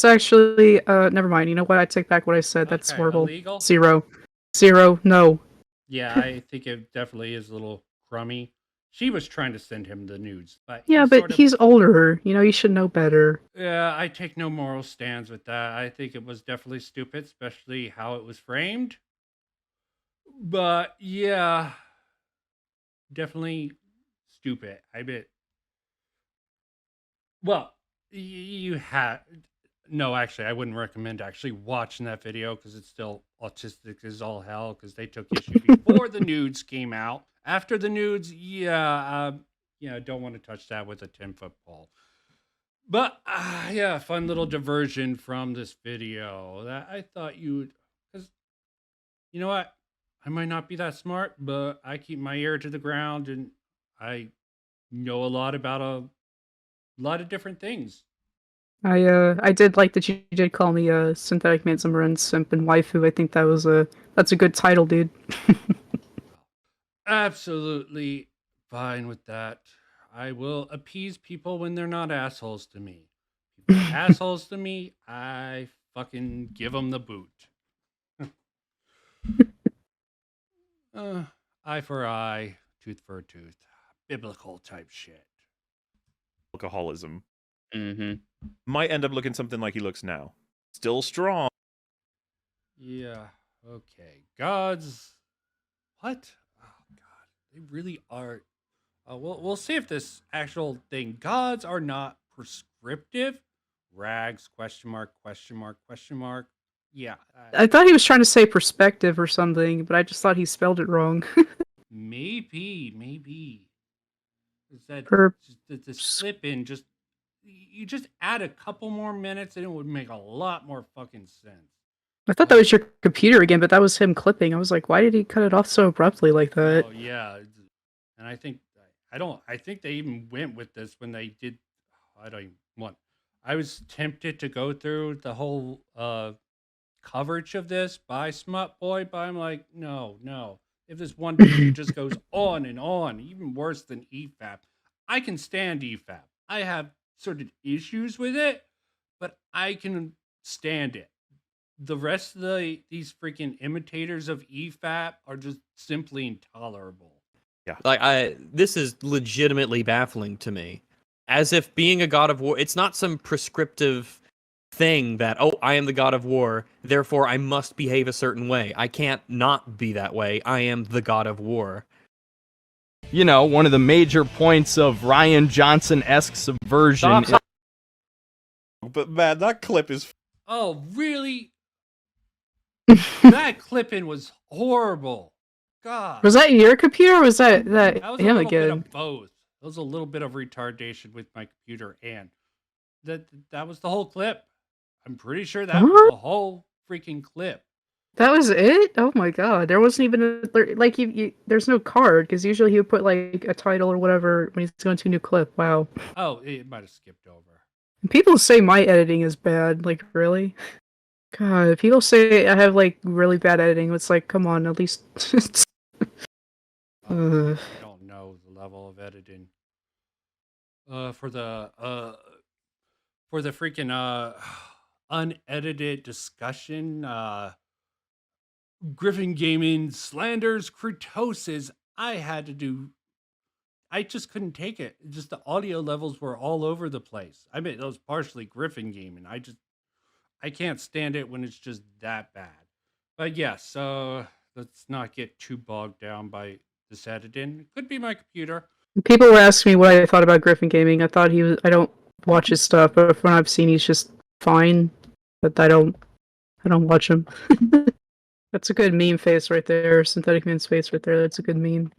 actually never mind. You know what? I take back what I said. That's okay, horrible. illegal. Zero, no. Yeah, I think it definitely is a little crummy. She was trying to send him the nudes, but Yeah, but he's older. You know, you should know better. Yeah, I take no moral stands with that. I think it was definitely stupid, especially how it was framed. But yeah, definitely stupid. I bet. Well, you had no. Actually, I wouldn't recommend actually watching that video because it's still autistic as all hell. Because they took issue before the nudes came out. After the nudes, yeah, don't want to touch that with a 10-foot pole. But yeah, fun little diversion from this video that I thought you would, because you know what? I might not be that smart, but I keep my ear to the ground and I know a lot about a lot of different things. I did like that you did call me a synthetic Manzarin simp and waifu. I think that's a good title, dude. Absolutely fine with that. I will appease people when they're not assholes to me. People are assholes to me, I fucking give them the boot. Eye for eye, tooth for a tooth. Biblical type shit. Alcoholism. Mm-hmm. Might end up looking something like he looks now. Still strong. Yeah, okay. Gods. What? Oh, God. They really are. We'll see if this actual thing. Gods are not prescriptive. Rags, question mark, question mark, question mark. Yeah. I thought he was trying to say perspective or something, but I just thought he spelled it wrong. Maybe. Is that Per- the slip in? Just you just add a couple more minutes, and it would make a lot more fucking sense. I thought that was your computer again, but that was him clipping. I was like, why did he cut it off so abruptly like that? Oh yeah, and I think they even went with this when they did. I don't even want. I was tempted to go through the whole coverage of this by Smut Boy, but I'm like, no. If this one video just goes on and on, even worse than EFAP, I can stand EFAP. I have certain issues with it, but I can stand it. The rest of these freaking imitators of EFAP are just simply intolerable. Like this is legitimately baffling to me. As if being a god of war, it's not some prescriptive thing that, oh, I am the god of war, therefore I must behave a certain way. I can't not be that way. I am the god of war. You know, one of the major points of Ryan Johnson-esque subversion. But man, that clip is. Oh, really? That clip-in was horrible. God. Was that your computer or was that was a him little again? bit of both. There was a little bit of retardation with my computer, and that was the whole clip. I'm pretty sure that was the whole freaking clip. That was it? Oh my god. There wasn't even like there's no card because usually he would put like a title or whatever when he's going to a new clip. Wow. Oh, it might have skipped over. People say my editing is bad. Like, really? God, people say I have like really bad editing. It's like, come on, at least. I don't know the level of editing. For the freaking unedited discussion, Griffin Gaming slanders Kratos. I just couldn't take it. Just the audio levels were all over the place. I mean, it was partially Griffin Gaming. I can't stand it when it's just that bad. But yeah, so let's not get too bogged down by this editing. It could be my computer. People were asking me what I thought about Griffin Gaming. I thought I don't watch his stuff, but from what I've seen, he's just fine. But I don't watch him. That's a good meme face right there. Synthetic man's face right there. That's a good meme.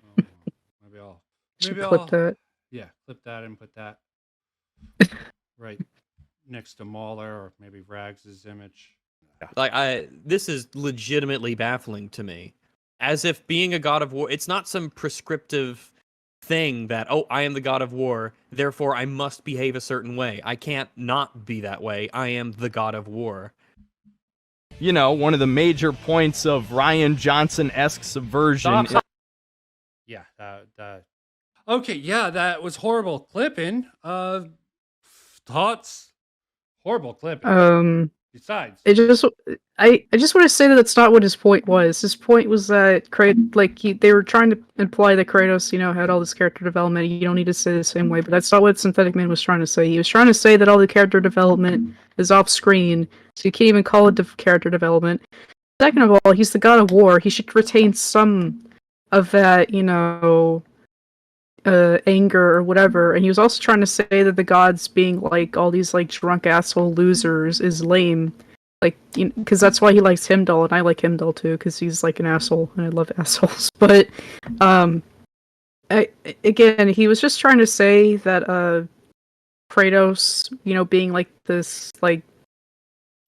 Maybe clip that. Yeah, clip that and put that right next to Mauler or maybe Rags' image. Like this is legitimately baffling to me. As if being a god of war, it's not some prescriptive thing that, oh, I am the god of war, therefore I must behave a certain way. I can't not be that way. I am the god of war. You know, one of the major points of Ryan Johnson-esque subversion. Yeah, okay, yeah, that was horrible clipping. Thoughts? Horrible clipping. Besides, I just want to say that that's not what his point was. His point was that they were trying to imply that Kratos, had all this character development. You don't need to say the same way, but that's not what Synthetic Man was trying to say. He was trying to say that all the character development is off screen, so you can't even call it character development. Second of all, he's the god of war. He should retain some of that, anger or whatever. And he was also trying to say that the gods being like all these like drunk asshole losers is lame, like, because that's why he likes Himdall, and I like Himdall too because he's like an asshole and I love assholes. But again, he was just trying to say that Kratos, being like this, like,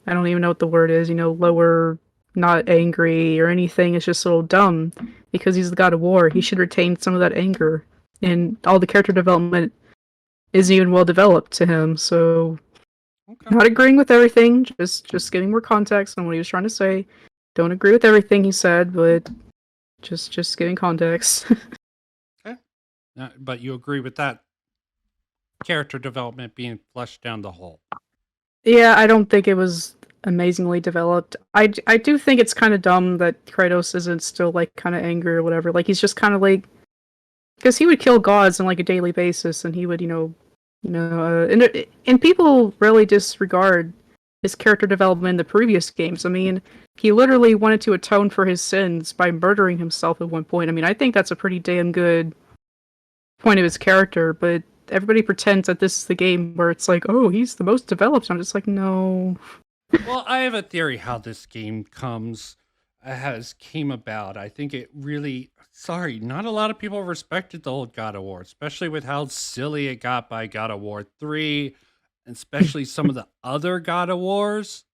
I don't even know what the word is, lower, not angry or anything. It's just a little dumb because he's the god of war. He should retain some of that anger, and all the character development isn't even well developed to him. So, not agreeing with everything, just giving more context on what he was trying to say. Don't agree with everything he said, but just giving context. Okay. But you agree with that character development being flushed down the hole? Yeah, I don't think it was amazingly developed. I do think it's kind of dumb that Kratos isn't still like kind of angry or whatever. Like he's just kind of like, because he would kill gods on like a daily basis, and he would and people really disregard his character development in the previous games. I mean, he literally wanted to atone for his sins by murdering himself at one point. I mean, I think that's a pretty damn good point of his character, but everybody pretends that this is the game where it's like, oh, he's the most developed. I'm just like, no. Well, I have a theory how this game came about. I think it really, not a lot of people respected the old God of War, especially with how silly it got by God of War 3, and especially some of the other God of Wars.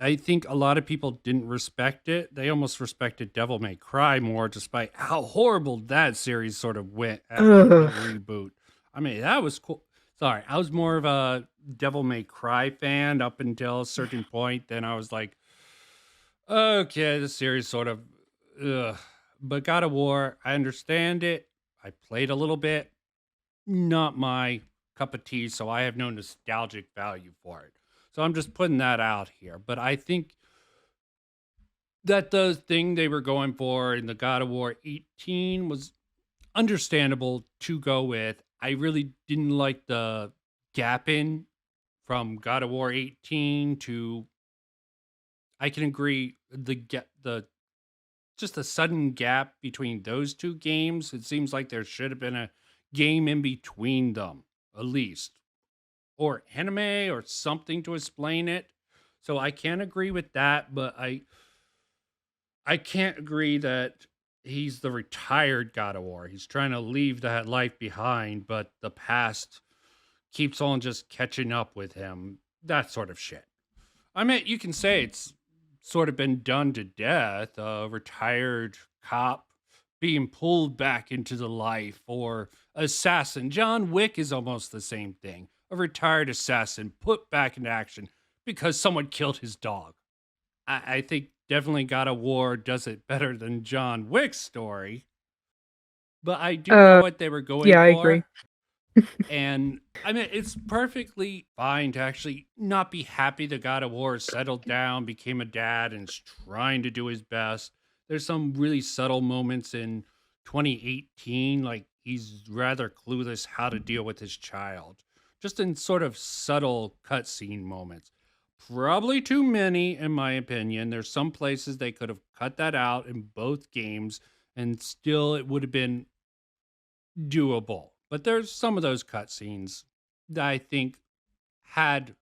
I think a lot of people didn't respect it. They almost respected Devil May Cry more, despite how horrible that series sort of went after the reboot. I mean, that was cool. Sorry, I was more of a Devil May Cry fan up until a certain point. Then I was like, okay, the series sort of, ugh. But God of War, I understand it. I played a little bit. Not my cup of tea, so I have no nostalgic value for it. So I'm just putting that out here. But I think that the thing they were going for in the God of War 18 was understandable to go with. I really didn't like the gap in from God of War 18 to, I can agree, the just a sudden gap between those two games. It seems like there should have been a game in between them, at least, or anime or something to explain it. So I can't agree with that, but I can't agree that he's the retired God of War. He's trying to leave that life behind, but the past keeps on just catching up with him. That sort of shit. I mean, you can say it's sort of been done to death. A retired cop being pulled back into the life, or assassin. John Wick is almost the same thing. A retired assassin put back into action because someone killed his dog. I think definitely God of War does it better than John Wick's story. But I do know what they were going yeah, for. I agree. And I mean, it's perfectly fine to actually not be happy that God of War settled down, became a dad, and is trying to do his best. There's some really subtle moments in 2018, like he's rather clueless how to deal with his child, just in sort of subtle cutscene moments. Probably too many, in my opinion. There's some places they could have cut that out in both games, and still it would have been doable. But there's some of those cutscenes that I think had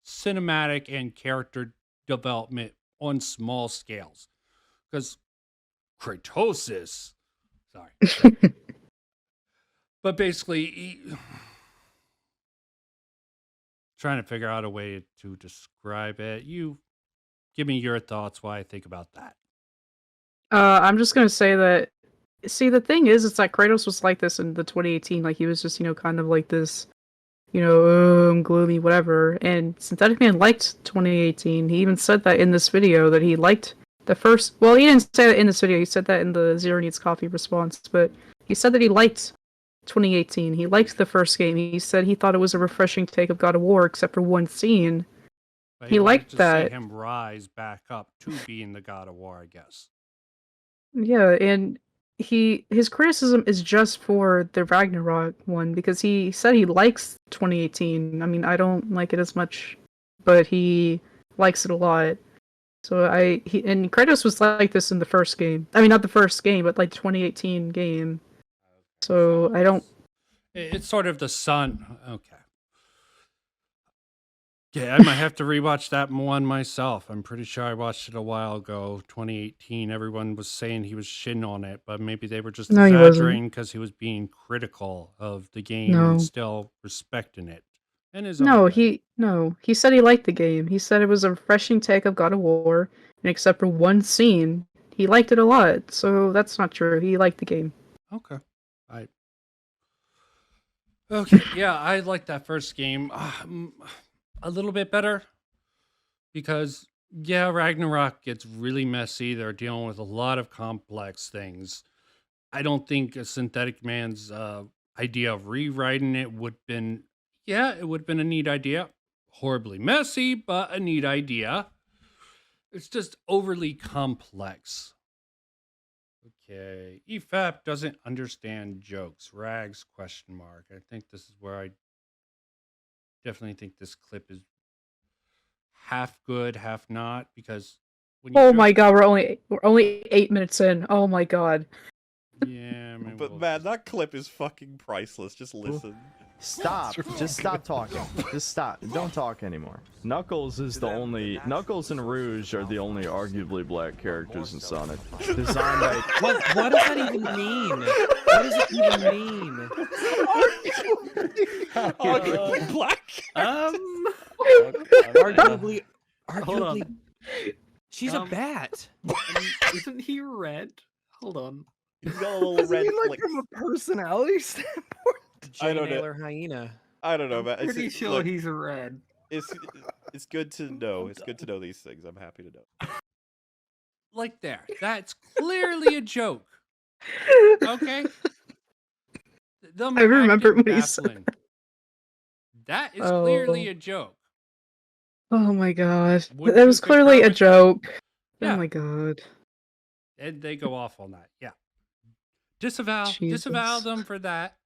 cinematic and character development on small scales. Because Kratos is, sorry. But basically, trying to figure out a way to describe it. You give me your thoughts why I think about that. I'm just gonna say that. See, the thing is, it's like Kratos was like this in the 2018. Like he was just, kind of like this, gloomy, whatever. And Synthetic Man liked 2018. He even said that in this video that he liked the first. Well, he didn't say that in this video. He said that in the Zero Needs Coffee response. But he said that he liked 2018. He liked the first game. He said he thought it was a refreshing take of God of War, except for one scene. But he liked to that. See him rise back up to being the God of War, I guess. Yeah, and his criticism is just for the Ragnarok one, because he said he likes 2018. I mean, I don't like it as much, but he likes it a lot. So and Kratos was like this in the first game. I mean, not the first game, but like 2018 game. So I don't. It's sort of the sun. Okay. Yeah, I might have to rewatch that one myself. I'm pretty sure I watched it a while ago, 2018. Everyone was saying he was shitting on it, but maybe they were just No, he wasn't. exaggerating because he was being critical of the game and No. still respecting it. In his No, own way. he said he liked the game. He said it was a refreshing take of God of War, and except for one scene, he liked it a lot. So that's not true. He liked the game. Okay. Okay, yeah, I like that first game a little bit better because, yeah, Ragnarok gets really messy. They're dealing with a lot of complex things. I don't think a Synthetic Man's idea of rewriting it would been, yeah, it would have been a neat idea. Horribly messy, but a neat idea. It's just overly complex. Okay, EFAP doesn't understand jokes. Rags question mark. I think this is where I definitely think this clip is half good, half not, because when you Oh joke- my god, we're only 8 minutes in. Oh my god. Yeah, I mean, But we'll man, just- that clip is fucking priceless. Just listen. Stop. Just stop talking. Just stop. Don't talk anymore. Knuckles is the only. Knuckles and Rouge are the only arguably black characters in Sonic. Designed by. What does that even mean? What does it even mean? Arguably black. Arguably, Hold on. she's a bat. Isn't he red? Hold on. He's got a little red flick. from a personality standpoint? I don't know. Jay Naylor hyena. I don't know, man. Pretty sure look, he's red. it's good to know. It's good to know these things. I'm happy to know. like there. That's clearly a joke. Okay. I remember when he said baffling. That is clearly a joke. Oh my god. Would That you was clearly concur a with that? joke. Yeah. Oh my god. And they go off on that. Yeah. Disavow Jesus. them for that.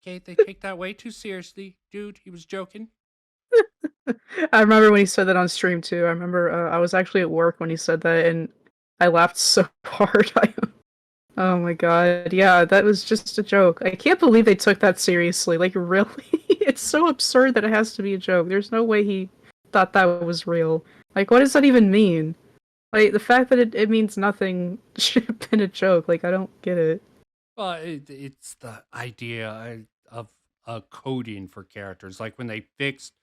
Okay, they take that way too seriously. Dude, he was joking. I remember when he said that on stream too. I remember I was actually at work when he said that and I laughed so hard. Oh my god. Yeah, that was just a joke. I can't believe they took that seriously. Like, really? It's so absurd that it has to be a joke. There's no way he thought that was real. Like, what does that even mean? Like, the fact that it means nothing should have been a joke. Like, I don't get it. Well, it's the idea of coding for characters. Like when they fixed,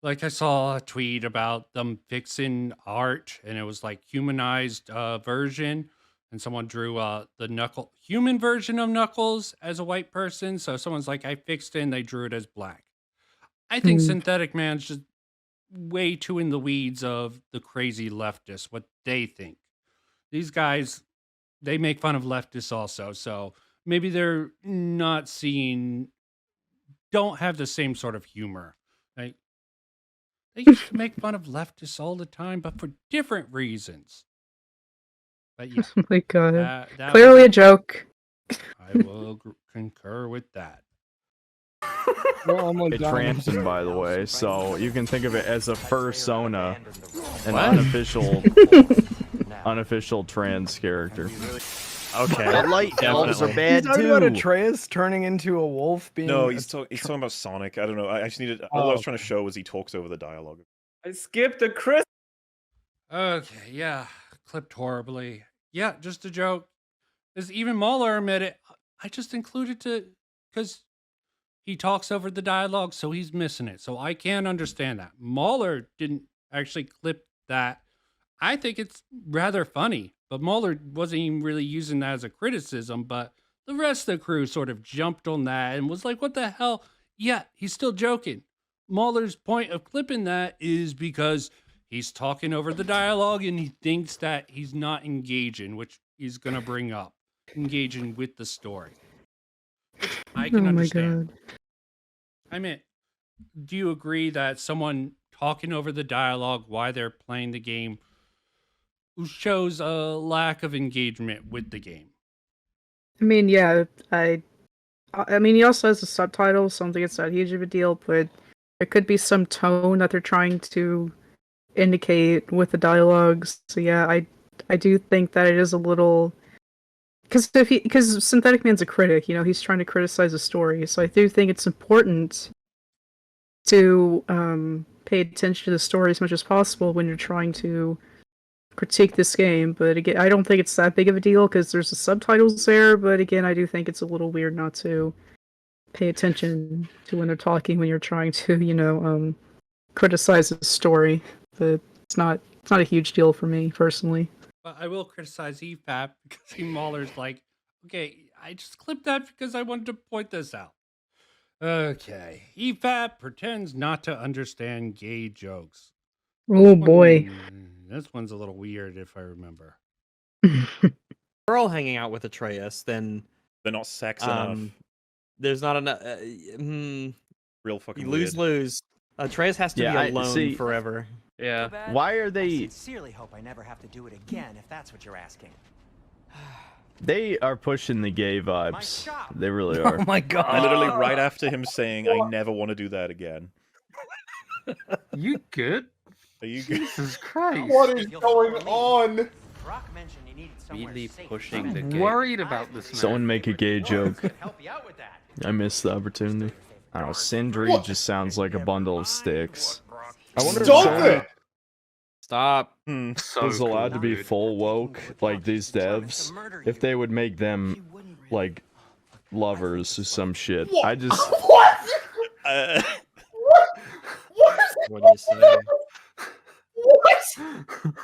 like I saw a tweet about them fixing art, and it was like humanized version, and someone drew the human version of Knuckles as a white person. So someone's like, I fixed it, and they drew it as black. I think Synthetic Man's just way too in the weeds of the crazy leftists, what they think. These guys, they make fun of leftists also, so maybe they're not don't have the same sort of humor. Like, they used to make fun of leftists all the time, but for different reasons. But yeah, Oh my god. that Clearly a joke. I will concur with that. It's Transon, by the way, so you can think of it as a fursona, an unofficial trans character. Okay. The light elves are bad He's talking about too. Atreus turning into a wolf being... No, he's talking about Sonic. I don't know. I just needed. All I was trying to show was he talks over the dialogue. I skipped a Chris. Okay, yeah, clipped horribly. Yeah, just a joke. As even Mahler admitted, I just included it because he talks over the dialogue, so he's missing it. So I can't understand that. Mahler didn't actually clip that. I think it's rather funny, but Mahler wasn't even really using that as a criticism, but the rest of the crew sort of jumped on that and was like, what the hell? Yeah, he's still joking. Mahler's point of clipping that is because he's talking over the dialogue and he thinks that he's not engaging, which he's going to bring up, engaging with the story. Which I can understand. God. I mean, do you agree that someone talking over the dialogue while they're playing the game shows a lack of engagement with the game? I mean, yeah, I mean, he also has the subtitles, so I don't think it's that huge of a deal, but there could be some tone that they're trying to indicate with the dialogues. So yeah, I do think that it is a little... Because Synthetic Man's a critic, you know, he's trying to criticize a story, so I do think it's important to pay attention to the story as much as possible when you're trying to critique this game. But again, I don't think it's that big of a deal because there's the subtitles there. But again, I do think it's a little weird not to pay attention to when they're talking when you're trying to, criticize the story. But it's not a huge deal for me personally. But I will criticize EFAP because Mauler's like, okay, I just clipped that because I wanted to point this out. Okay, EFAP pretends not to understand gay jokes. Oh boy. This one's a little weird if I remember. We're all hanging out with Atreus, then They're not sex enough. there's not enough. Real fucking You weird. lose. Atreus has to Yeah, be alone forever. Yeah. Why are I they? sincerely hope I never have to do it again, if that's what you're asking. They are pushing the gay vibes. They really are. Oh my god. I literally right after him saying, "I never want to do that again." You good? Are you good? Jesus Christ. What is going on? Brock mentioned you needed somewhere Really safe. pushing the I'm gay. worried about this man. Someone make a gay joke. Could help you out with that. I missed the opportunity. I don't know. Sindri just sounds like a bundle of sticks. I wonder Stop if it! Stop. So was allowed to be cool, full woke, like these devs, if they would make them like lovers or some shit. I just What? What do you say? What?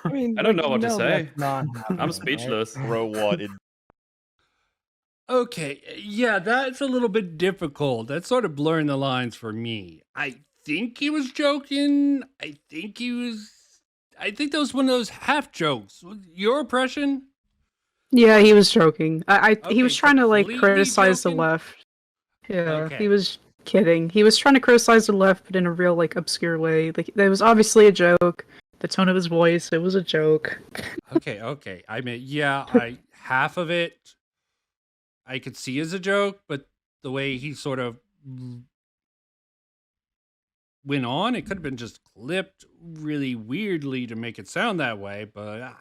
I mean, I don't know what to no, say. that's not happening, I'm right? speechless. Bro, what? Okay, yeah, that's a little bit difficult. That's sort of blurring the lines for me. I think he was joking. I think that was one of those half jokes. Your impression? Yeah, he was joking. He was Okay, trying to like completely criticize the joking? left. Yeah, Okay. he was kidding. He was trying to criticize the left, but in a real like obscure way. Like there was obviously a joke. The tone of his voice, it was a joke. Okay. I mean, yeah, half of it I could see as a joke, but the way he sort of went on, it could have been just clipped really weirdly to make it sound that way. But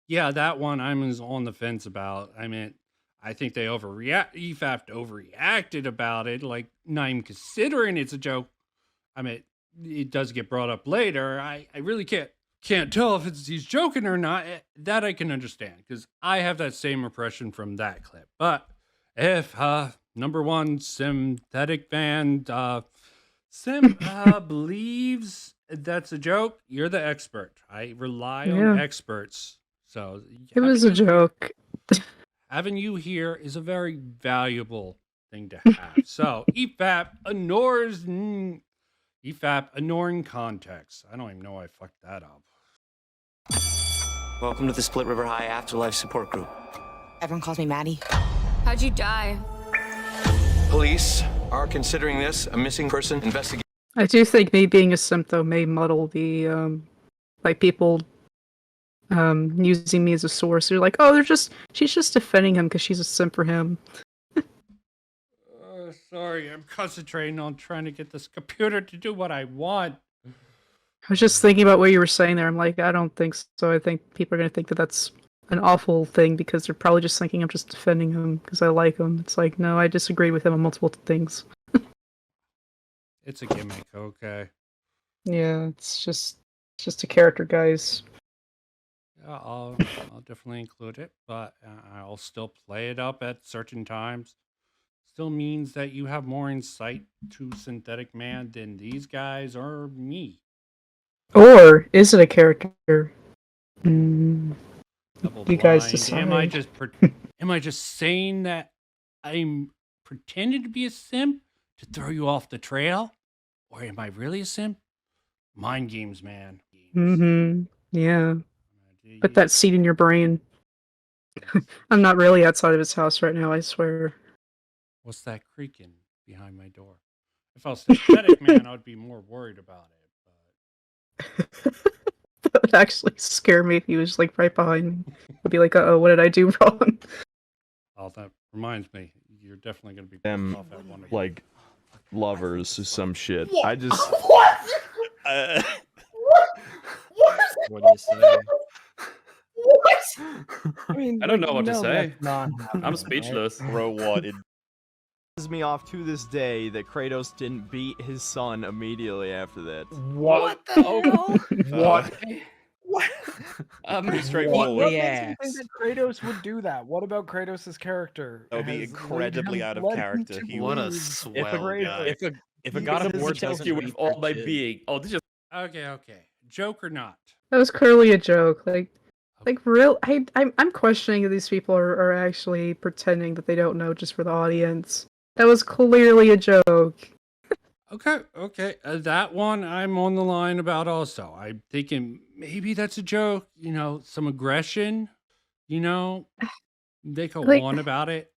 yeah, that one I'm on the fence about. I mean, I think they EFAP overreacted about it, like not even considering it's a joke. I mean, it does get brought up later. I really can't tell if he's joking or not. That I can understand because I have that same impression from that clip. But if number one synthetic band Sim believes that's a joke, you're the expert. I rely on Yeah. experts. So It was a joke. having you here is a very valuable thing to have. So EFAP ignoring context. I don't even know why I fucked that up. Welcome to the Split River High Afterlife Support Group. Everyone calls me Maddie. How'd you die? Police are considering this a missing person investigation. I do think me being a simp though may muddle the like people using me as a source. They're like, oh, she's just defending him because she's a simp for him. Sorry, I'm concentrating on trying to get this computer to do what I want. I was just thinking about what you were saying there. I'm like, I don't think so. I think people are going to think that that's an awful thing because they're probably just thinking I'm just defending him because I like him. It's like, no, I disagree with him on multiple things. It's a gimmick, okay. Yeah, it's just a character, guys. Yeah, I'll definitely include it, but I'll still play it up at certain times. Still means that you have more insight to Synthetic Man than these guys or me. Or is it a character? You guys Double-blind. decide. Am I just saying that I'm pretending to be a simp to throw you off the trail, or am I really a simp? Mind games, man. Mm-hmm. Yeah. Put that seed in your brain. I'm not really outside of his house right now, I swear. What's that creaking behind my door? If I was Synthetic Man, I would be more worried about it. That would actually scare me if he was like right behind me. I'd be like, uh-oh, what did I do wrong? Oh, that reminds me. You're definitely going to be them pissed off at one of like lovers or some shit. What? I just What? What do you say? I mean, I don't know what to no, say. that's not happening, I'm right? speechless. Bro, what? pisses me off to this day that Kratos didn't beat his son immediately after that. What the hell? What? What? Pretty straightforward. What Yeah. makes you think that Kratos would do that? What about Kratos' character? That would be has incredibly led out of him character. to He What a would. swell guy. If a God of War kills doesn't you with beat all your my kid- being. Oh, this just Okay. Joke or not? That was clearly a joke. Like real. I'm questioning if these people are actually pretending that they don't know just for the audience. That was clearly a joke. Okay. That one I'm on the line about also. I'm thinking maybe that's a joke. Some aggression. They go Like- on about it.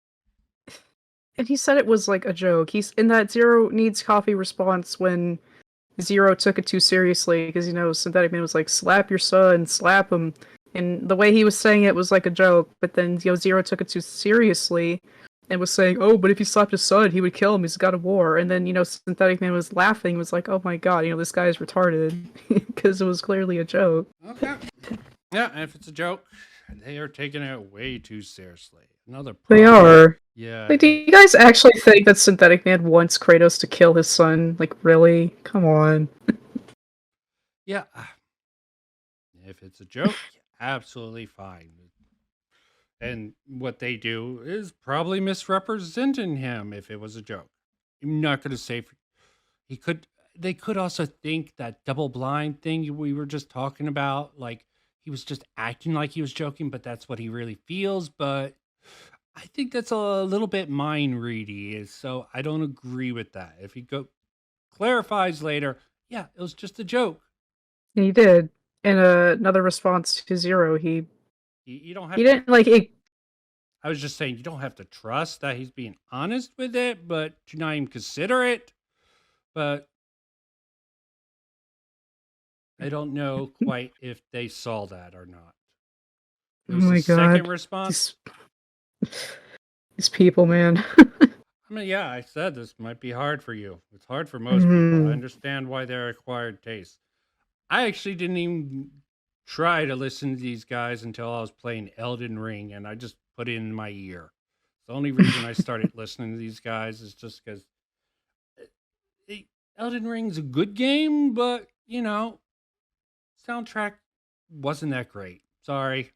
And he said it was like a joke. He's in that Zero needs coffee response when Zero took it too seriously because Synthetic Man was like, slap your son, slap him. And the way he was saying it was like a joke, but then Zero took it too seriously and was saying, oh, but if he slapped his son, he would kill him, he's God of War. And then, Synthetic Man was laughing, was like, oh my god, this guy is retarded. Because it was clearly a joke. Okay. Yeah, and if it's a joke, they are taking it way too seriously. Another They problem. are. Yeah. Like, do you guys actually think that Synthetic Man wants Kratos to kill his son? Like, really? Come on. Yeah. If it's a joke, absolutely fine. And what they do is probably misrepresenting him if it was a joke. I'm not going to say they could also think that double blind thing we were just talking about, like he was just acting like he was joking, but that's what he really feels. But I think that's a little bit mind ready, so I don't agree with that. If he clarifies later, yeah, it was just a joke. And he did. In another response to Zero, he You don't have. he didn't like it. I was just saying you don't have to trust that he's being honest with it, but to not even consider it. But I don't know quite if they saw that or not. It Oh was my the second god. response. These people, man. I mean, yeah, I said this might be hard for you. It's hard for most people. Mhm. I understand why they're acquired taste. I actually didn't even try to listen to these guys until I was playing Elden Ring, and I just put it in my ear. The only reason I started listening to these guys is just because Elden Ring's a good game, but soundtrack wasn't that great. Sorry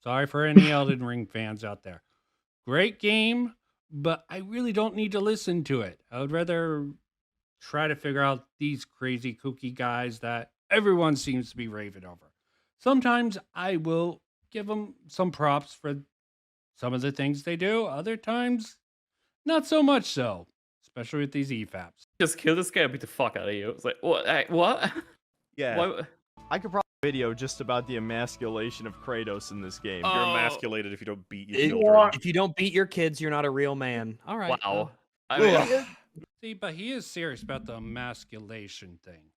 for any Elden Ring fans out there. Great game, but I really don't need to listen to it. I would rather try to figure out these crazy kooky guys that everyone seems to be raving over. Sometimes I will give them some props for some of the things they do. Other times, not so much so, especially with these EFAPs. just kill this guy and beat the fuck out of you. It's like, what? Yeah. Why- I could probably video just about the emasculation of Kratos in this game. You're Oh. emasculated if you don't beat your It- children. If you don't beat your kids, you're not a real man. All right. Wow. I Ugh. mean, See, but he is serious about the emasculation thing.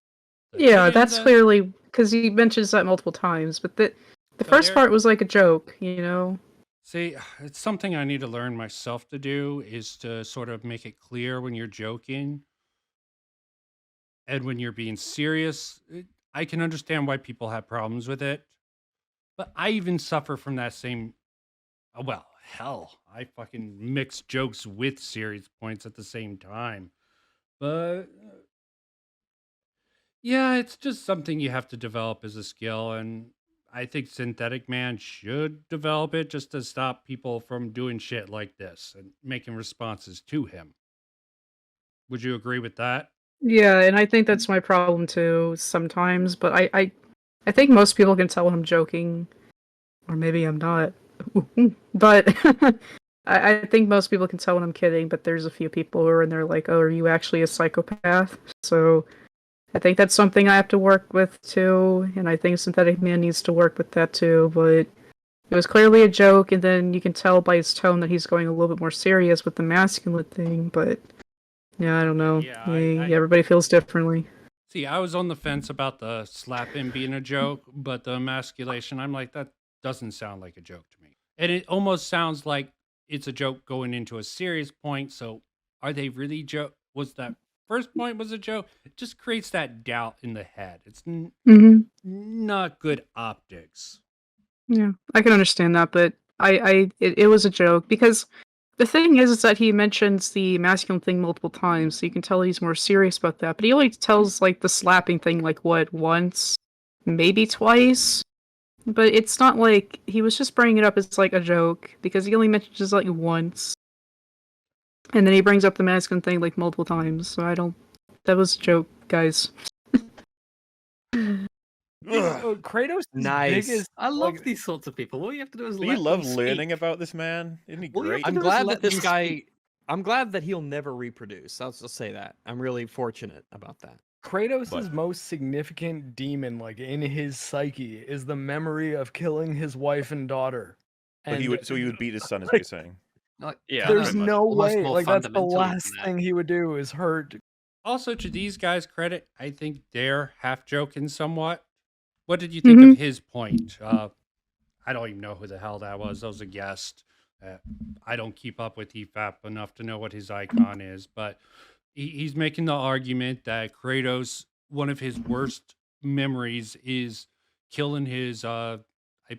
Yeah, hitting that's the- clearly because he mentions that multiple times. But the So first there- part was like a joke, See, it's something I need to learn myself to do is to sort of make it clear when you're joking and when you're being serious. I can understand why people have problems with it, but I even suffer from that same. Well, hell, I fucking mix jokes with serious points at the same time. But yeah, it's just something you have to develop as a skill, and I think Synthetic Man should develop it just to stop people from doing shit like this and making responses to him. Would you agree with that? Yeah, and I think that's my problem too sometimes. But I think most people can tell when I'm joking, or maybe I'm not. But I think most people can tell when I'm kidding. But there's a few people who are in there like, oh, are you actually a psychopath? So I think that's something I have to work with too, and I think Synthetic Man needs to work with that too. But it was clearly a joke, and then you can tell by his tone that he's going a little bit more serious with the masculine thing. But yeah, I don't know. Yeah, Everybody feels differently. See, I was on the fence about the slapping being a joke, but the emasculation, I'm like, that doesn't sound like a joke to me. And it almost sounds like it's a joke going into a serious point. So are they really joke? Was that first point was a joke? It just creates that doubt in the head. It's not good optics. Yeah, I can understand that, but it was a joke because The thing is that he mentions the masculine thing multiple times, so you can tell he's more serious about that. But he only tells like the slapping thing like what, once, maybe twice. But it's not like he was just bringing it up as like a joke because he only mentions it like once, and then he brings up the masculine thing like multiple times. So I don't. That was a joke, guys. Kratos' biggest. I love these sorts of people. All you have to do is Do let you love them learning speak. about this man? Isn't he All you have great? to I'm do is glad let that this them guy. speak. I'm glad that he'll never reproduce. I'll just say that. I'm really fortunate about that. Kratos' But- most significant demon, like in his psyche, is the memory of killing his wife and daughter. But he And would beat his son, is what you're saying. Yeah, there's pretty much. no Almost way. more Like that's the fundamentally than last that. thing he would do is hurt. Also, to these guys' credit, I think they're half joking somewhat. What did you think of his point? I don't even know who the hell that was. That was a guest. I don't keep up with EFAP enough to know what his icon is, but he's making the argument that Kratos, one of his worst memories is killing his, I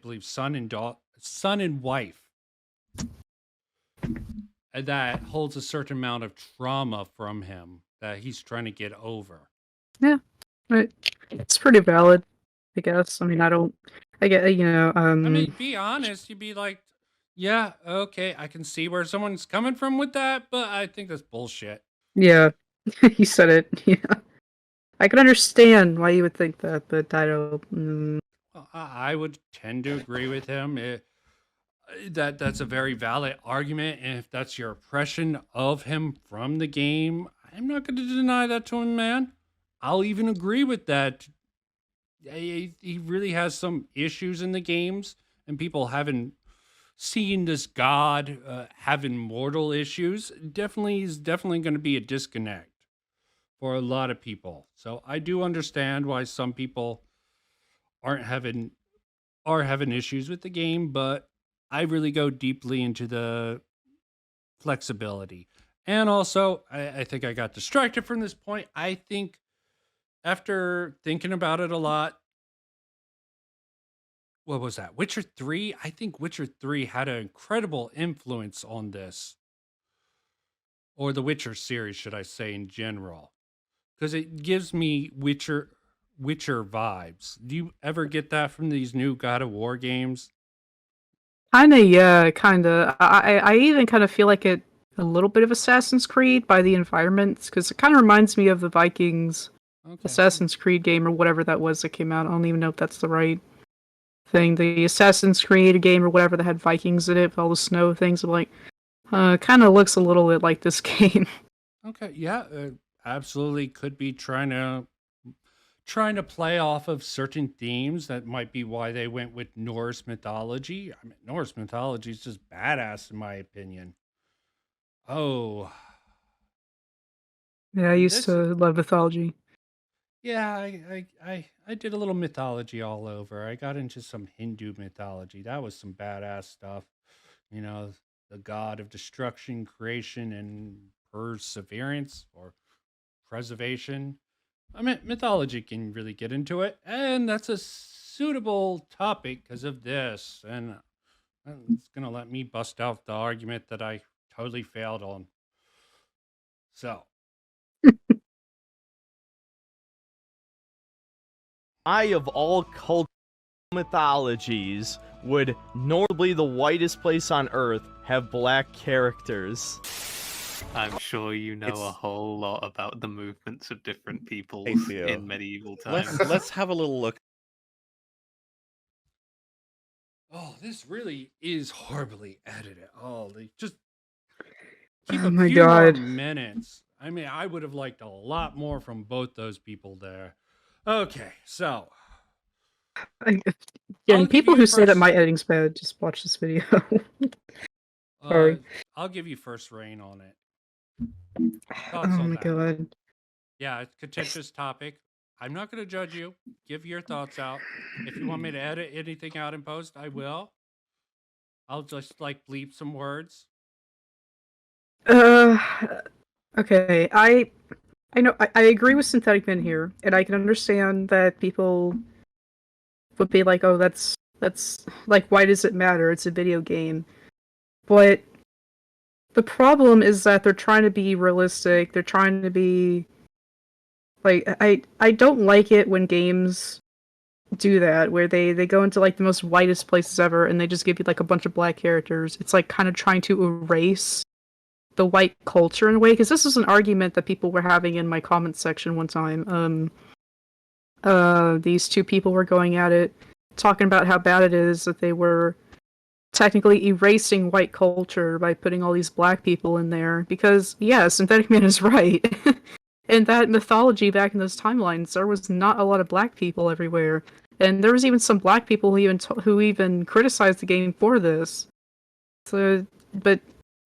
believe, son and wife. And that holds a certain amount of trauma from him that he's trying to get over. Yeah, it's pretty valid, I guess. I mean, I get, I mean, be honest. You'd be like, yeah, okay, I can see where someone's coming from with that, but I think that's bullshit. yeah, you said it. Yeah, I can understand why you would think that, but I don't. Well, I would tend to agree with him. That's a very valid argument, and if that's your impression of him from the game, I'm not going to deny that to him, man. I'll even agree with that. He really has some issues in the games, and people haven't seen this god having mortal issues. Is definitely going to be a disconnect for a lot of people. So I do understand why some people are having issues with the game, but I really go deeply into the flexibility. And also, I think I got distracted from this point. I think after thinking about it a lot, what was that? Witcher 3? I think Witcher 3 had an incredible influence on this. Or the Witcher series, should I say, in general. Because it gives me Witcher vibes. Do you ever get that from these new God of War games? Kinda, yeah, kinda. I even kind of feel like it a little bit of Assassin's Creed by the environments, because it kind of reminds me of the Vikings Assassin's Creed game or whatever that was that came out. I don't even know if that's the right thing. The Assassin's Creed game or whatever that had Vikings in it with all the snow things. I'm like, kind of looks a little bit like this game. Okay, yeah, absolutely could be trying to play off of certain themes. That might be why they went with Norse mythology. I mean, Norse mythology is just badass in my opinion. Oh, Yeah, I used to love mythology. yeah, I did a little mythology all over. I got into some Hindu mythology. That was some badass stuff. You know, the god of destruction, creation, and perseverance or preservation. I mean, mythology can really get into it, and that's a suitable topic because of this. And it's gonna let me bust out the argument that I totally failed on. So, Of all cult mythologies, would normally the whitest place on Earth have black characters? I'm sure you know a whole lot about the movements of different peoples Hey, Theo, in medieval times. Let's have a little look. oh, this really is horribly edited. Oh, they just keep Oh a my few more God. minutes. I mean, I would have liked a lot more from both those people there. Okay, so Yeah, I'll and give people you who say that first- my editing's bad, just watch this video. uh, Sorry. I'll give you first reign on it. Oh Thoughts on my that? god. Yeah, it's a contentious topic. I'm not going to judge you. Give your thoughts out. If you want me to edit anything out in post, I will. I'll just like bleep some words. Okay, I know I agree with Synthetic Men here, and I can understand that people would be like, "Oh, that's like, why does it matter? It's a video game." But The problem is that they're trying to be realistic. They're trying to be like I don't like it when games do that, where they go into like the most whitest places ever and they just give you like a bunch of black characters. It's like kind of trying to erase the white culture in a way, because this is an argument that people were having in my comments section one time. These two people were going at it, talking about how bad it is that they were technically erasing white culture by putting all these black people in there. Because, yeah, Synthetic Man is right. In that mythology back in those timelines, there was not a lot of black people everywhere. And there was even some black people who even criticized the game for this. So, but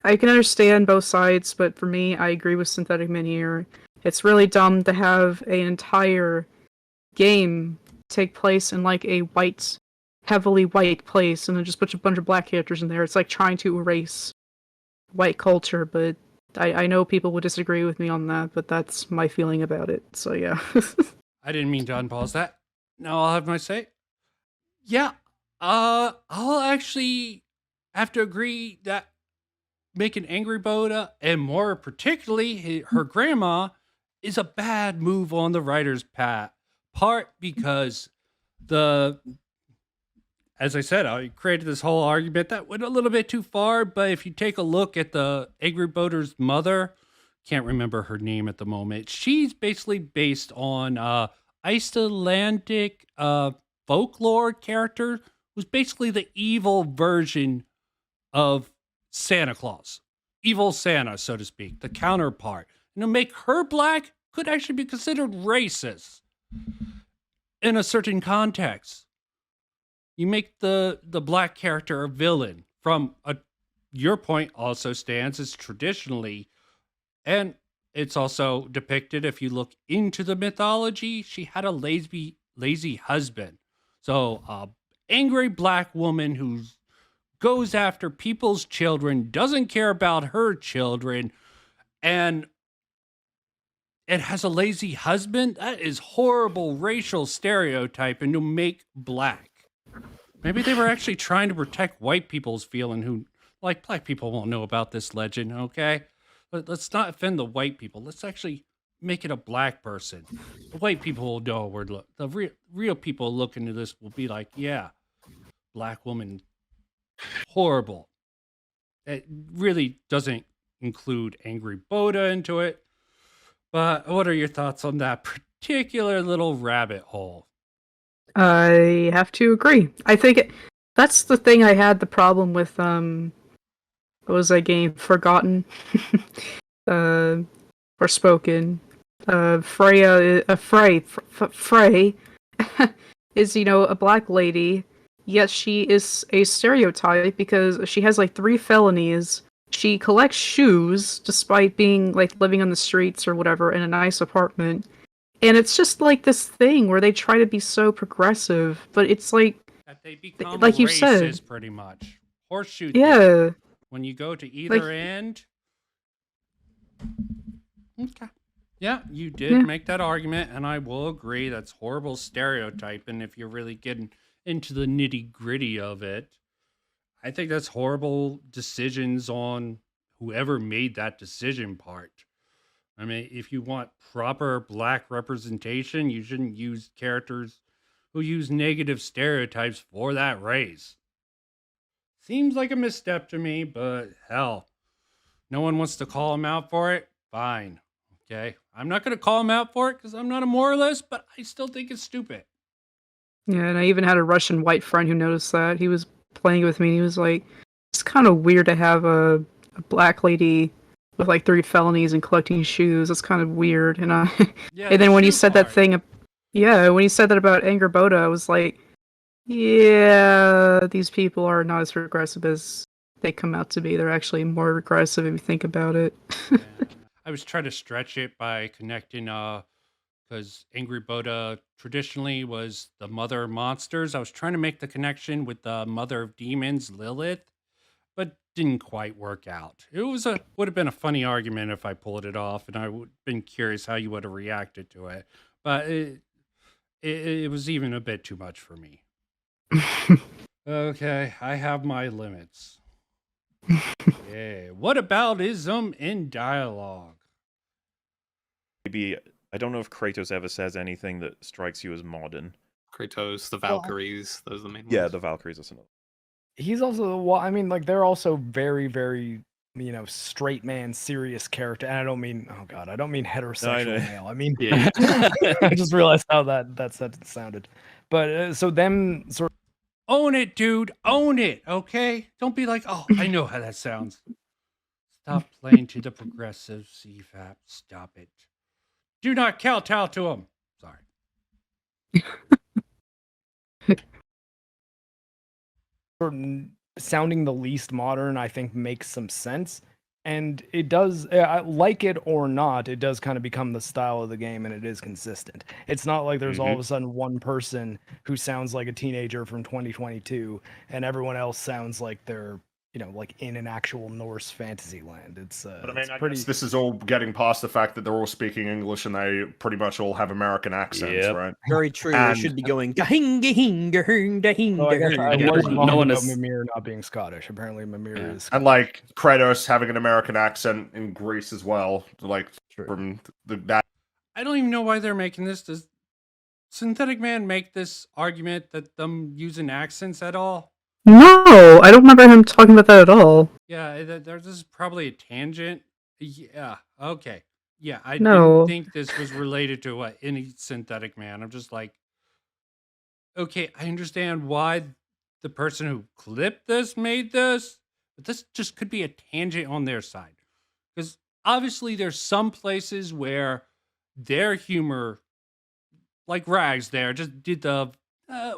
I can understand both sides, but for me, I agree with Synthetic Man here. It's really dumb to have an entire game take place in like a heavily white place and then just put a bunch of black characters in there. It's like trying to erase white culture, but I know people would disagree with me on that, but that's my feeling about it. So yeah. I didn't mean to unpause that. Now I'll have my say. Yeah, I'll actually have to agree that making Angry Boda, and more particularly her grandma, is a bad move on the writer's part because as I said, I created this whole argument that went a little bit too far, but if you take a look at the Angry Boda's mother, can't remember her name at the moment, she's basically based on Icelandic folklore character, who's basically the evil version of Santa Claus. Evil Santa, so to speak, the counterpart. And to make her black could actually be considered racist in a certain context. You make the black character a villain from your point also stands as traditionally, and it's also depicted, if you look into the mythology, she had a lazy husband. So angry black woman who goes after people's children, doesn't care about her children, and has a lazy husband. That is horrible racial stereotyping to make black. Maybe they were actually trying to protect white people's feeling who, like, black people won't know about this legend, okay? But let's not offend the white people. Let's actually make it a black person. The white people will know where to look. The real people look into this will be like, yeah, black woman, horrible. It really doesn't include Angry Boda into it. But what are your thoughts on that particular little rabbit hole? I have to agree. I think that's the thing I had the problem with, what was that game? Forgotten? Forspoken. Frey is, a black lady, yet she is a stereotype because she has like 3 felonies. She collects shoes despite being like living on the streets or whatever in a nice apartment. And it's just like this thing where they try to be so progressive, but it's like that they become like you racist, said, pretty much. Horseshoe yeah. theory. When you go to either Like, end. Okay. Yeah, you did make that argument, and I will agree that's horrible stereotyping if you're really getting into the nitty gritty of it. I think that's horrible decisions on whoever made that decision part. I mean, if you want proper black representation, you shouldn't use characters who use negative stereotypes for that race. Seems like a misstep to me, but hell, no one wants to call him out for it. Fine. Okay. I'm not going to call him out for it because I'm not a moralist, but I still think it's stupid. Yeah, and I even had a Russian white friend who noticed that. He was playing with me and he was like, it's kind of weird to have a black lady with like 3 felonies and collecting shoes. That's kind of weird. And and then when he said that thing, when he said that about Angry Boda, I was like, yeah, these people are not as progressive as they come out to be. They're actually more regressive if you think about it. Yeah. I was trying to stretch it by connecting, because Angry Boda traditionally was the mother of monsters. I was trying to make the connection with the mother of demons, Lilith, but didn't quite work out. It would have been a funny argument if I pulled it off, and I would have been curious how you would have reacted to it. But it was even a bit too much for me. Okay, I have my limits. Yeah. What about ism in dialogue? Maybe I don't know if Kratos ever says anything that strikes you as modern. Kratos, the Valkyries, those are the main Yeah, ones. the Valkyries are another. He's also, well, I mean, like, they're also very, very, straight man, serious character. And I don't mean, oh god, I don't mean heterosexual male. I mean, Yeah. I just realized how that sentence sounded. But so them sort of Own it, dude. Own it, okay? Don't be like, oh, I know how that sounds. Stop playing to the progressives, EFAP. Stop it. Do not kowtow to them. Sorry. sounding the least modern, I think, makes some sense. And it does, like it or not, it does kind of become the style of the game, and it is consistent. It's not like there's all of a sudden one person who sounds like a teenager from 2022, and everyone else sounds like they're, like in an actual Norse fantasy land. It's But I mean, it's I pretty. guess this is all getting past the fact that they're all speaking English and they pretty much all have American accents, right? Very true. And- They should be going gahinga hinga hinga hinga. Oh, I guess I Yeah, was no wrong one about is- Mimir not being Scottish. Apparently, Mimir is. And like Kratos having an American accent in Greece as well, like from that. I don't even know why they're making this. Does Synthetic Man make this argument that them using accents at all? No, I don't remember him talking about that at all. Yeah, this is probably a tangent. Yeah, okay. Yeah, I No. didn't think this was related to any Synthetic Man. I'm just like, okay, I understand why the person who clipped this made this, but this just could be a tangent on their side. Because obviously there's some places where their humor, like Rags there, just did the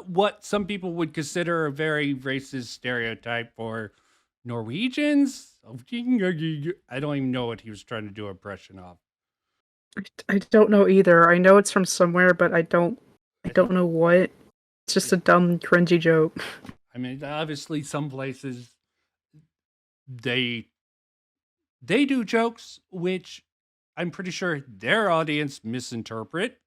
what some people would consider a very racist stereotype for Norwegians. I don't even know what he was trying to do an impression of. I don't know either. I know it's from somewhere, but I don't know what. It's just a dumb, cringy joke. I mean, obviously some places they do jokes which I'm pretty sure their audience misinterpret.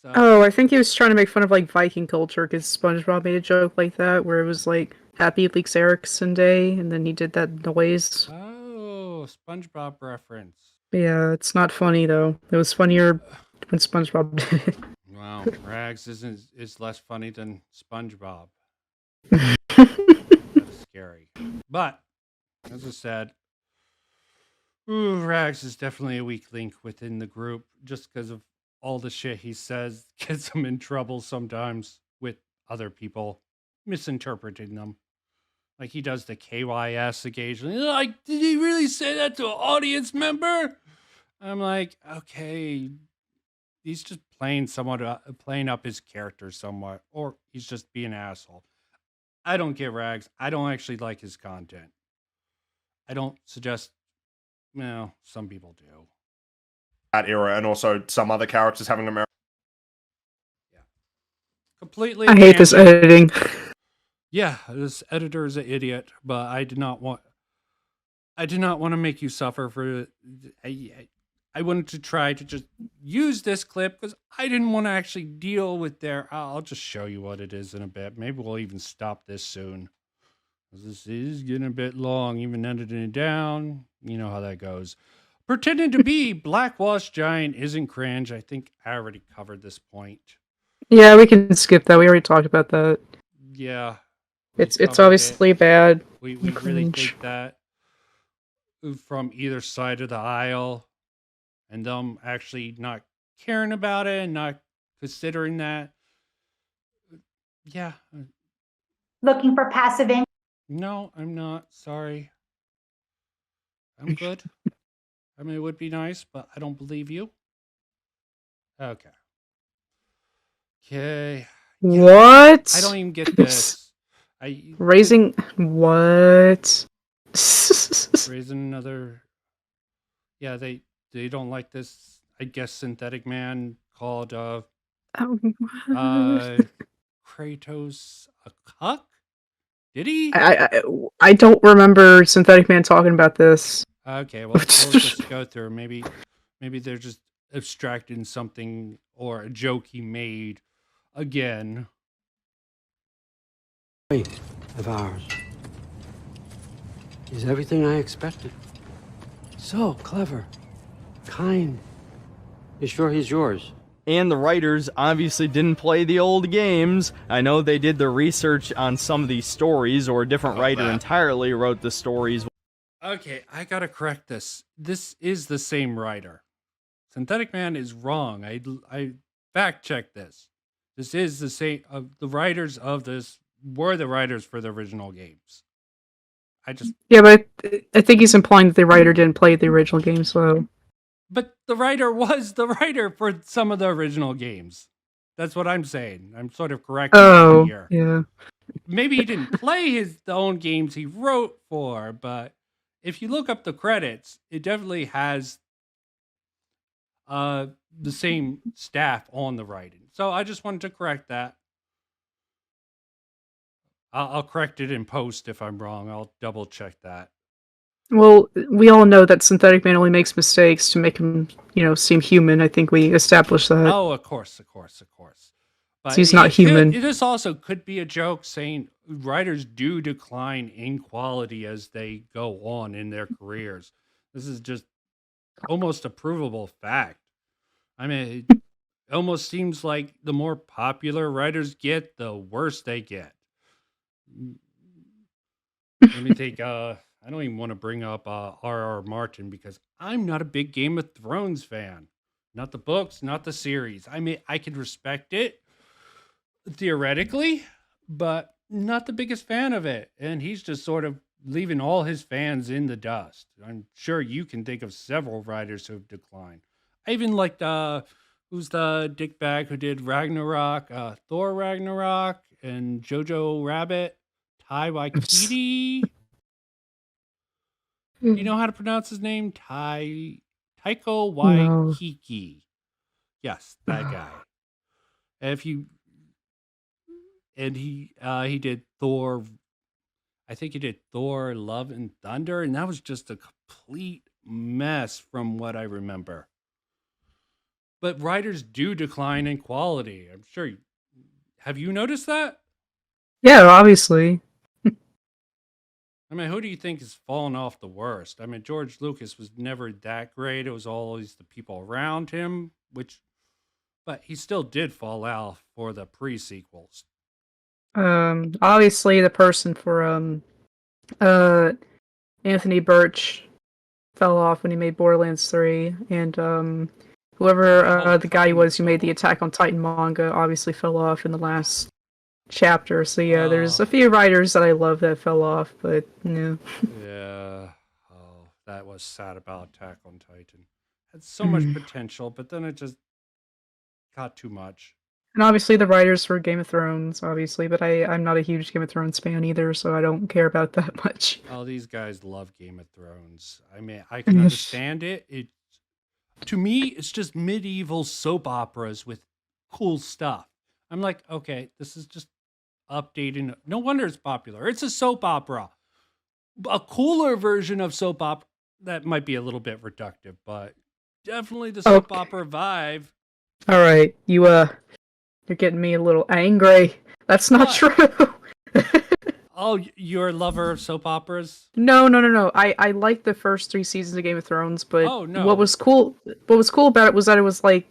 So, Oh, I think he was trying to make fun of like Viking culture because SpongeBob made a joke like that where it was like Happy Leaks Erikson Day, and then he did that noise. oh, SpongeBob reference. Yeah, it's not funny though. It was funnier when SpongeBob did it. Wow, Rags is less funny than SpongeBob. That's scary. But as I said, Rags is definitely a weak link within the group just because of all the shit he says gets him in trouble sometimes with other people misinterpreting them. Like he does the KYS occasionally. Like, did he really say that to an audience member? I'm like, okay, he's just playing up his character somewhat, or he's just being an asshole. I don't get Rags. I don't actually like his content. I don't suggest. Well, some people do. That era, and also some other characters having American. Completely. I hate this editing. Yeah, this editor is an idiot, but I did not want to make you suffer for it. I wanted to try to just use this clip because I didn't want to actually deal with their. I'll just show you what it is in a bit. Maybe we'll even stop this soon. This is getting a bit long, even editing it down. You know how that goes. Pretending to be Blackwash Giant isn't cringe. I think I already covered this point. Yeah, we can skip that. We already talked about that. Yeah. It's covered obviously bad. We and really cringe. think that from either side of the aisle, and them actually not caring about it and not considering that. Yeah. Looking for passive income? No, I'm not. Sorry. I'm good. I mean, it would be nice, but I don't believe you. Okay. Okay. What? I don't even get this. Raising what? Raising another. Yeah, they don't like this. I guess synthetic man called Kratos a cuck. Did he? I don't remember Synthetic Man talking about this. Okay, well, we'll just go through. Maybe they're just abstracting something or a joke he made again. Of ours. He's everything I expected. So clever, kind. You sure he's yours? And the writers obviously didn't play the old games. I know they did the research on some of these stories, or a different writer entirely wrote the stories. Okay, I gotta correct this. This is the same writer. Synthetic Man is wrong. I fact checked this. This is the same. The writers of this were the writers for the original games. Yeah, but I think he's implying that the writer didn't play the original game, so. But the writer was the writer for some of the original games. That's what I'm saying. I'm sort of correcting him here. Yeah. Maybe he didn't play the own games he wrote for, but if you look up the credits, it definitely has the same staff on the writing. So I just wanted to correct that. I'll correct it in post if I'm wrong. I'll double check that. Well, we all know that Synthetic Man only makes mistakes to make him, seem human. I think we established that. Oh, of course. But So he's not human. This also could be a joke saying writers do decline in quality as they go on in their careers. This is just almost a provable fact. I mean, it almost seems like the more popular writers get, the worse they get. Let me think. I don't even want to bring up R.R. Martin because I'm not a big Game of Thrones fan. Not the books, not the series. I mean, I could respect it theoretically, but not the biggest fan of it. And he's just sort of leaving all his fans in the dust. I'm sure you can think of several writers who have declined. I even liked who's the dickbag who did Ragnarok, Thor Ragnarok, and Jojo Rabbit, Tai Waititi. You know how to pronounce his name? Taiko Waititi. Yes, that guy. He did Thor. I think he did Thor: Love and Thunder, and that was just a complete mess from what I remember. But writers do decline in quality. I'm sure. Have you noticed that? Yeah, obviously. I mean, who do you think has fallen off the worst? I mean, George Lucas was never that great. It was always the people around him, but he still did fall out for the pre-sequels. Obviously the person for Anthony Birch fell off when he made Borderlands 3, and whoever the guy was who made the Attack on Titan manga obviously fell off in the last chapter. So yeah, there's a few writers that I love that fell off, but no. Yeah. Oh, that was sad about Attack on Titan. Had so much potential, but then it just got too much. And obviously the writers for Game of Thrones, obviously, but I'm not a huge Game of Thrones fan either, so I don't care about that much. Oh, these guys love Game of Thrones. I mean, I can understand it. To me, it's just medieval soap operas with cool stuff. I'm like, okay, this is just updating. No wonder it's popular. It's a soap opera. A cooler version of soap opera that might be a little bit reductive, but definitely the soap opera vibe. All right, you're getting me a little angry. That's not true. Oh, you're a lover of soap operas? No. I liked the first 3 seasons of Game of Thrones, but what was cool about it was that it was like,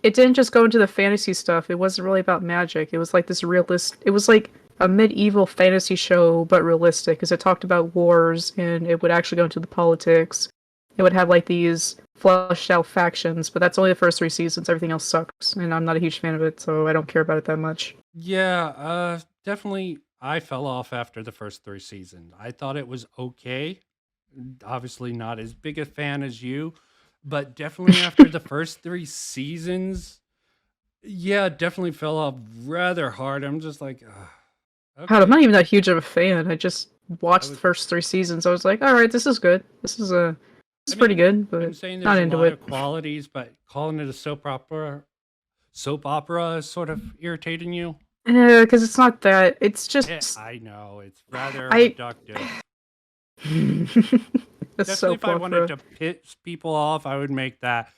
it didn't just go into the fantasy stuff. It wasn't really about magic. It was like this it was like a medieval fantasy show, but realistic, because it talked about wars, and it would actually go into the politics. It would have like these fleshed out factions, but that's only the first 3 seasons. Everything else sucks, and I'm not a huge fan of it, so I don't care about it that much. Yeah, definitely. I fell off after the first 3 seasons. I thought it was okay. Obviously not as big a fan as you, but definitely after the first 3 seasons, yeah, definitely fell off rather hard. I'm just like, okay. God, I'm not even that huge of a fan. I just watched the first 3 seasons. I was like, all right, this is good. This is pretty good, but I'm saying there's not a into lot it. of qualities, but calling it a soap opera is sort of irritating you. Yeah, because it's not that. It's just. Yeah, I know it's rather reductive. Definitely, if I wanted to piss people off, I would make that.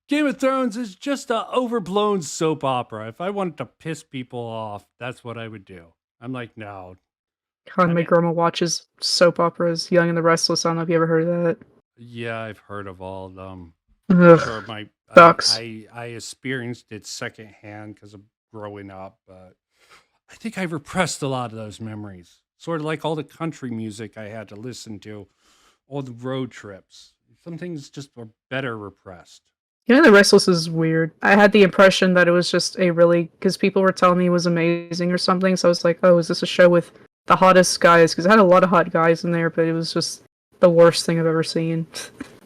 Game of Thrones is just an overblown soap opera. If I wanted to piss people off, that's what I would do. I'm like, no, God, my grandma watches soap operas, Young and the Restless. I don't know if you ever heard of that. Yeah, I've heard of all of them. Ugh, Sure, my sucks. I experienced it secondhand because of growing up, but I think I repressed a lot of those memories. Sort of like all the country music I had to listen to, all the road trips. Some things just were better repressed. Young and the Restless is weird. I had the impression that it was just a really, because people were telling me it was amazing or something, so I was like, oh, is this a show with the hottest guys? Because it had a lot of hot guys in there, but it was just the worst thing I've ever seen.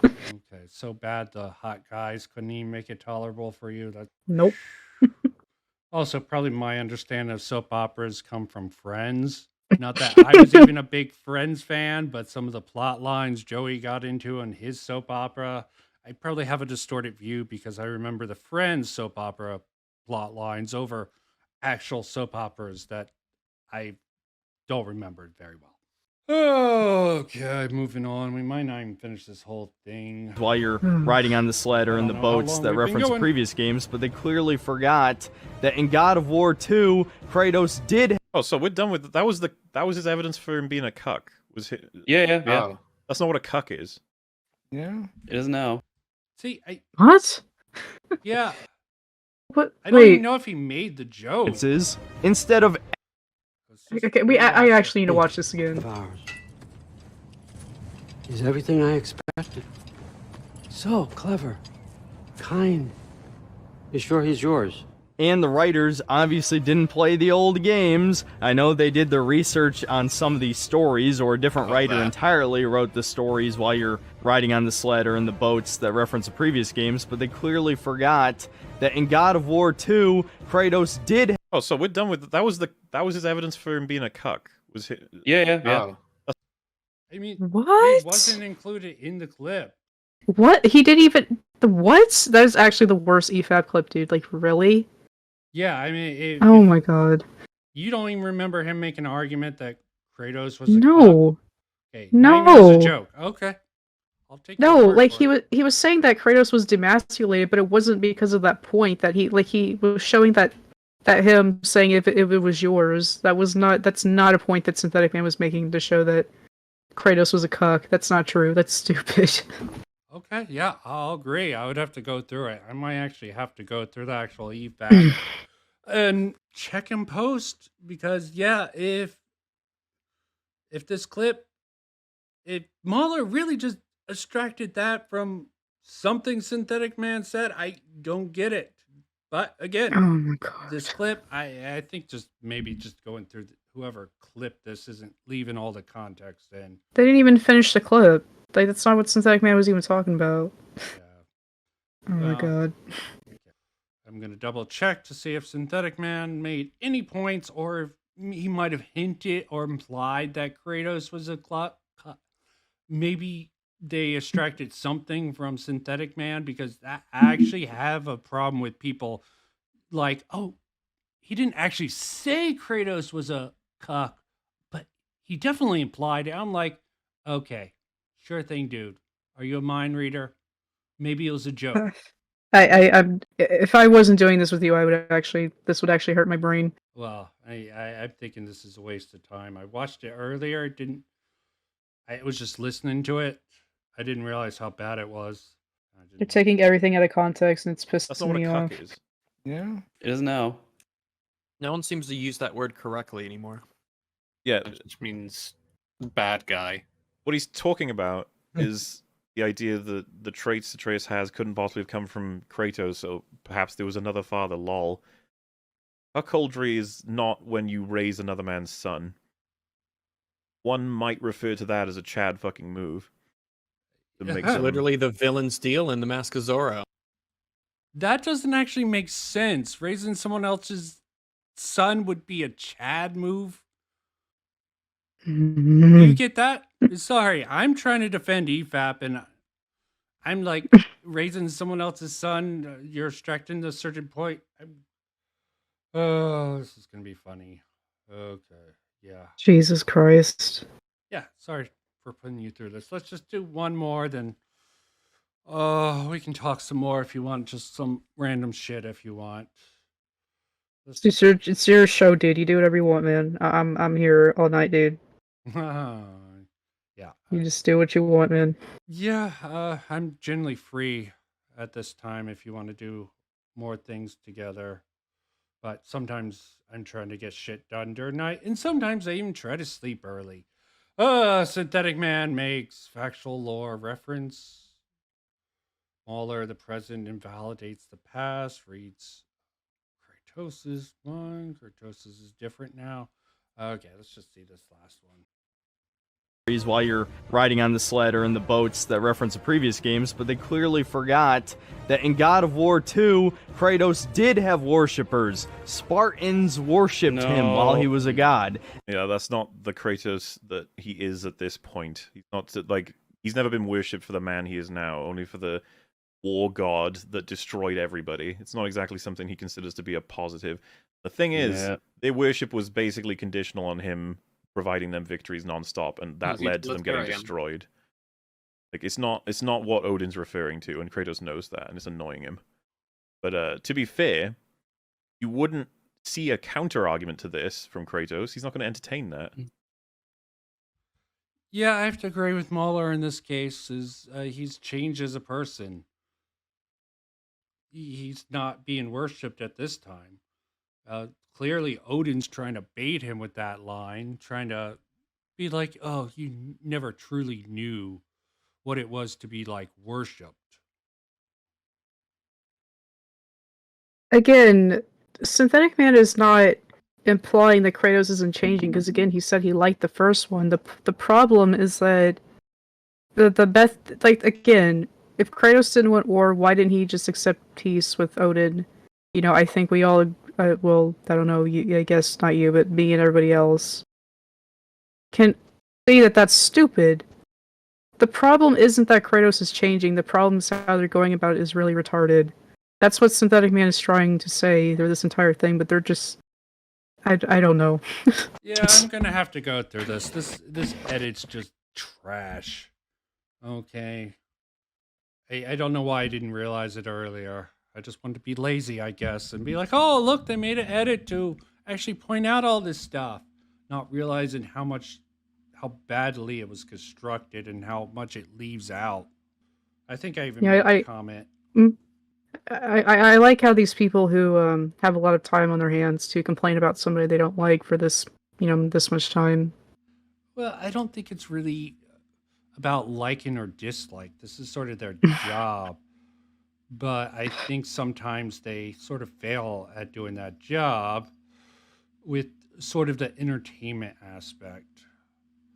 Okay, so bad the hot guys couldn't even make it tolerable for you. That Nope. also probably my understanding of soap operas come from Friends. Not that I was even a big Friends fan, but some of the plot lines Joey got into in his soap opera, I probably have a distorted view because I remember the Friends soap opera plot lines over actual soap operas that I don't remember very well. Okay, moving on. We might not even finish this whole thing. While you're riding on the sled or in the don't know how boats long that we've been reference going. previous games, but they clearly forgot that in God of War 2, Kratos did. Oh, so we're done with that. That was his evidence for him being a cuck. Was he? Yeah. Oh. That's not what a cuck is. Yeah. It is now. See, What? yeah, What? I don't Wait. even know if he made the joke. It is instead of Okay, I actually need to watch this again. Ours. He's everything I expected. So clever. Kind. You sure he's yours? and the writers obviously didn't play the old games. I know they did the research on some of these stories, or a different writer entirely wrote the stories while you're riding on the sled or in the boats that reference the previous games, but they clearly forgot that in God of War 2, Kratos did. Oh, so we're done with that. Was his evidence for him being a cuck. Was he? Yeah. I mean, What? He wasn't included in the clip. What? He didn't even... What? That is actually the worst EFAP clip, dude. Like, really? Yeah, I mean, Oh my god. you don't even remember him making an argument that Kratos was a cuck? No. Okay, not even as No. a joke. Okay. I'll take your No, word like for it. he was saying that Kratos was demasculated, but it wasn't because of that point that he was showing that him saying if it was yours. That's not a point that Synthetic Man was making to show that Kratos was a cuck. That's not true. That's stupid. Okay, yeah, I'll agree. I would have to go through it. I might actually have to go through the actual EFAP and check and post, because yeah, if this clip, if Mahler really just extracted that from something Synthetic Man said, I don't get it. But again, Oh my god. this clip, I think just maybe just going through whoever clipped this isn't leaving all the context in. They didn't even finish the clip. Like, that's not what Synthetic Man was even talking about. Oh my Well, god. I'm going to double check to see if Synthetic Man made any points, or if he might have hinted or implied that Kratos was a clock. Maybe they extracted something from Synthetic Man, because I actually have a problem with people like, oh, he didn't actually say Kratos was a cuck, but he definitely implied it. I'm like, okay, sure thing, dude. Are you a mind reader? Maybe it was a joke. I'm if I wasn't doing this with you, this would actually hurt my brain. Well, I'm thinking this is a waste of time. I watched it earlier. I was just listening to it. I didn't realize how bad it was. They're taking everything out of context, and it's That's not pissing what a me off. cuck is. Yeah. It is now. No one seems to use that word correctly anymore. Yeah, Which means bad guy. what he's talking about is the idea that the traits Atreus has couldn't possibly have come from Kratos, so perhaps there was another father, lol. Cuckoldry is not when you raise another man's son. One might refer to that as a Chad fucking move. To make Yeah. some- Literally the villain's deal in the Mask of Zorro. That doesn't actually make sense. Raising someone else's son would be a Chad move. You get that? Sorry, I'm trying to defend EFAP, and I'm like, raising someone else's son, you're extracting a certain point. Oh, this is going to be funny. Okay, yeah. Jesus Christ. Yeah, sorry for putting you through this. Let's just do one more, then we can talk some more if you want, just some random shit if you want. It's your show, dude. You do whatever you want, man. I'm here all night, dude. Yeah. You just do what you want, man. Yeah, I'm generally free at this time if you want to do more things together. But sometimes I'm trying to get shit done during night, and sometimes I even try to sleep early. Synthetic Man makes factual lore reference. Mauler, the present invalidates the past, reads Kratos' one. Kratos is different now. Okay, let's just see this last one. While you're riding on the sled or in the boats that reference the previous games, but they clearly forgot that in God of War 2, Kratos did have worshippers. Spartans worshipped him while he was a god. Yeah, that's not the Kratos that he is at this point. He's not like he's never been worshipped for the man he is now, only for the war god that destroyed everybody. It's not exactly something he considers to be a positive. The thing is, their worship was basically conditional on him providing them victories non-stop, and that led to them getting destroyed. Like it's not what Odin's referring to, and Kratos knows that, and it's annoying him. But to be fair, you wouldn't see a counter argument to this from Kratos. He's not going to entertain that. Yeah, I have to agree with Mauler in this case. He's changed as a person. He's not being worshipped at this time. Clearly, Odin's trying to bait him with that line, trying to be like, "Oh, you never truly knew what it was to be like worshipped." Again, Synthetic Man is not implying that Kratos isn't changing, because again, he said he liked the first one. The problem is that the best, like, again, if Kratos didn't want war, why didn't he just accept peace with Odin? You know, I think we all, well, I don't know, I guess not you, but me and everybody else can see that that's stupid. The problem isn't that Kratos is changing. The problem is how they're going about it is really retarded. That's what Synthetic Man is trying to say through this entire thing, but they're just... I don't know. Yeah, I'm gonna have to go through this. This edit's just trash. Okay. I don't know why I didn't realize it earlier. I just wanted to be lazy, I guess, and be like, oh, look, they made an edit to actually point out all this stuff. Not realizing how badly it was constructed and how much it leaves out. I think I even made a comment. I like how these people who have a lot of time on their hands to complain about somebody they don't like for this, this much time. Well, I don't think it's really about liking or dislike. This is sort of their job. But I think sometimes they sort of fail at doing that job with sort of the entertainment aspect.